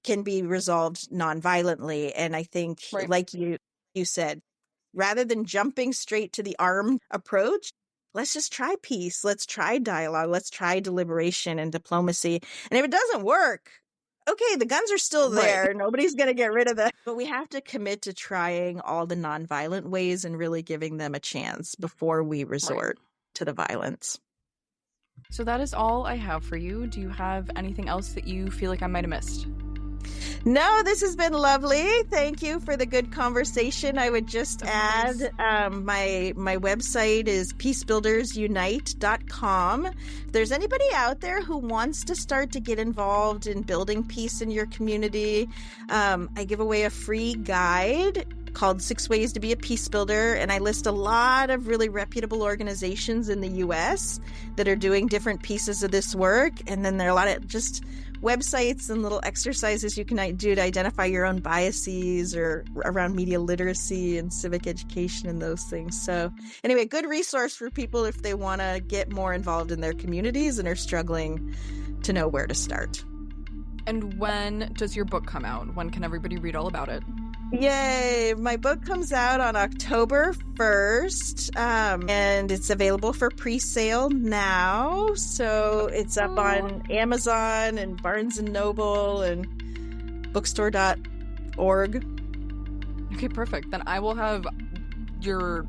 can be resolved nonviolently. And I think, like you said, rather than jumping straight to the armed approach, let's just try peace. Let's try dialogue. Let's try deliberation and diplomacy. And if it doesn't work, okay, the guns are still there. Right. Nobody's going to get rid of them. But we have to commit to trying all the nonviolent ways and really giving them a chance before we resort to the violence. So that is all I have for you. Do you have anything else that you feel like I might have missed? No, this has been lovely. Thank you for the good conversation. I would just add, my website is peacebuildersunite.com. If there's anybody out there who wants to start to get involved in building peace in your community, I give away a free guide called 6 Ways to Be a Peace Builder, and I list a lot of really reputable organizations in the U.S. that are doing different pieces of this work, and then there are a lot of just websites and little exercises you can do to identify your own biases or around media literacy and civic education and those things. So anyway, good resource for people if they want to get more involved in their communities and are struggling to know where to start. And when does your book come out? When can everybody read all about it? Yay! My book comes out on October 1st, and it's available for pre-sale now. So it's up on Amazon and Barnes & Noble and bookstore.org. Okay, perfect. Then I will have your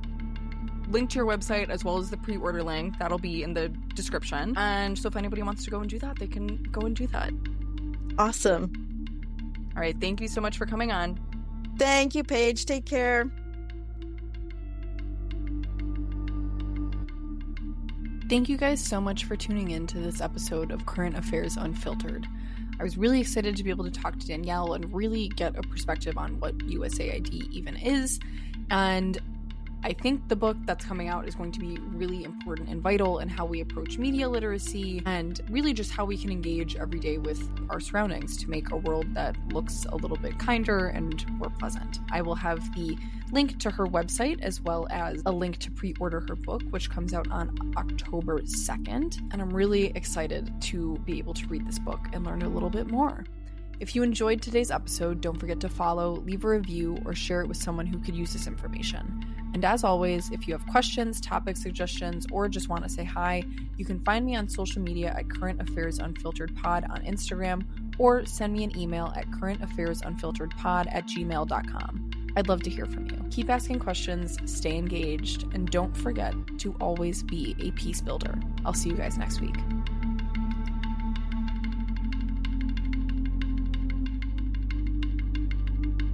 link to your website as well as the pre-order link. That'll be in the description. And so if anybody wants to go and do that, they can go and do that. Awesome. All right. Thank you so much for coming on. Thank you, Paige. Take care. Thank you guys so much for tuning in to this episode of Current Affairs Unfiltered. I was really excited to be able to talk to Danielle and really get a perspective on what USAID even is. And I think the book that's coming out is going to be really important and vital in how we approach media literacy and really just how we can engage every day with our surroundings to make a world that looks a little bit kinder and more pleasant. I will have the link to her website as well as a link to pre-order her book, which comes out on October 2nd. And I'm really excited to be able to read this book and learn a little bit more. If you enjoyed today's episode, don't forget to follow, leave a review, or share it with someone who could use this information. And as always, if you have questions, topic suggestions, or just want to say hi, you can find me on social media at Current Affairs Unfiltered Pod on Instagram, or send me an email at currentaffairs.unfilteredpod@gmail.com. I'd love to hear from you. Keep asking questions, stay engaged, and don't forget to always be a peace builder. I'll see you guys next week.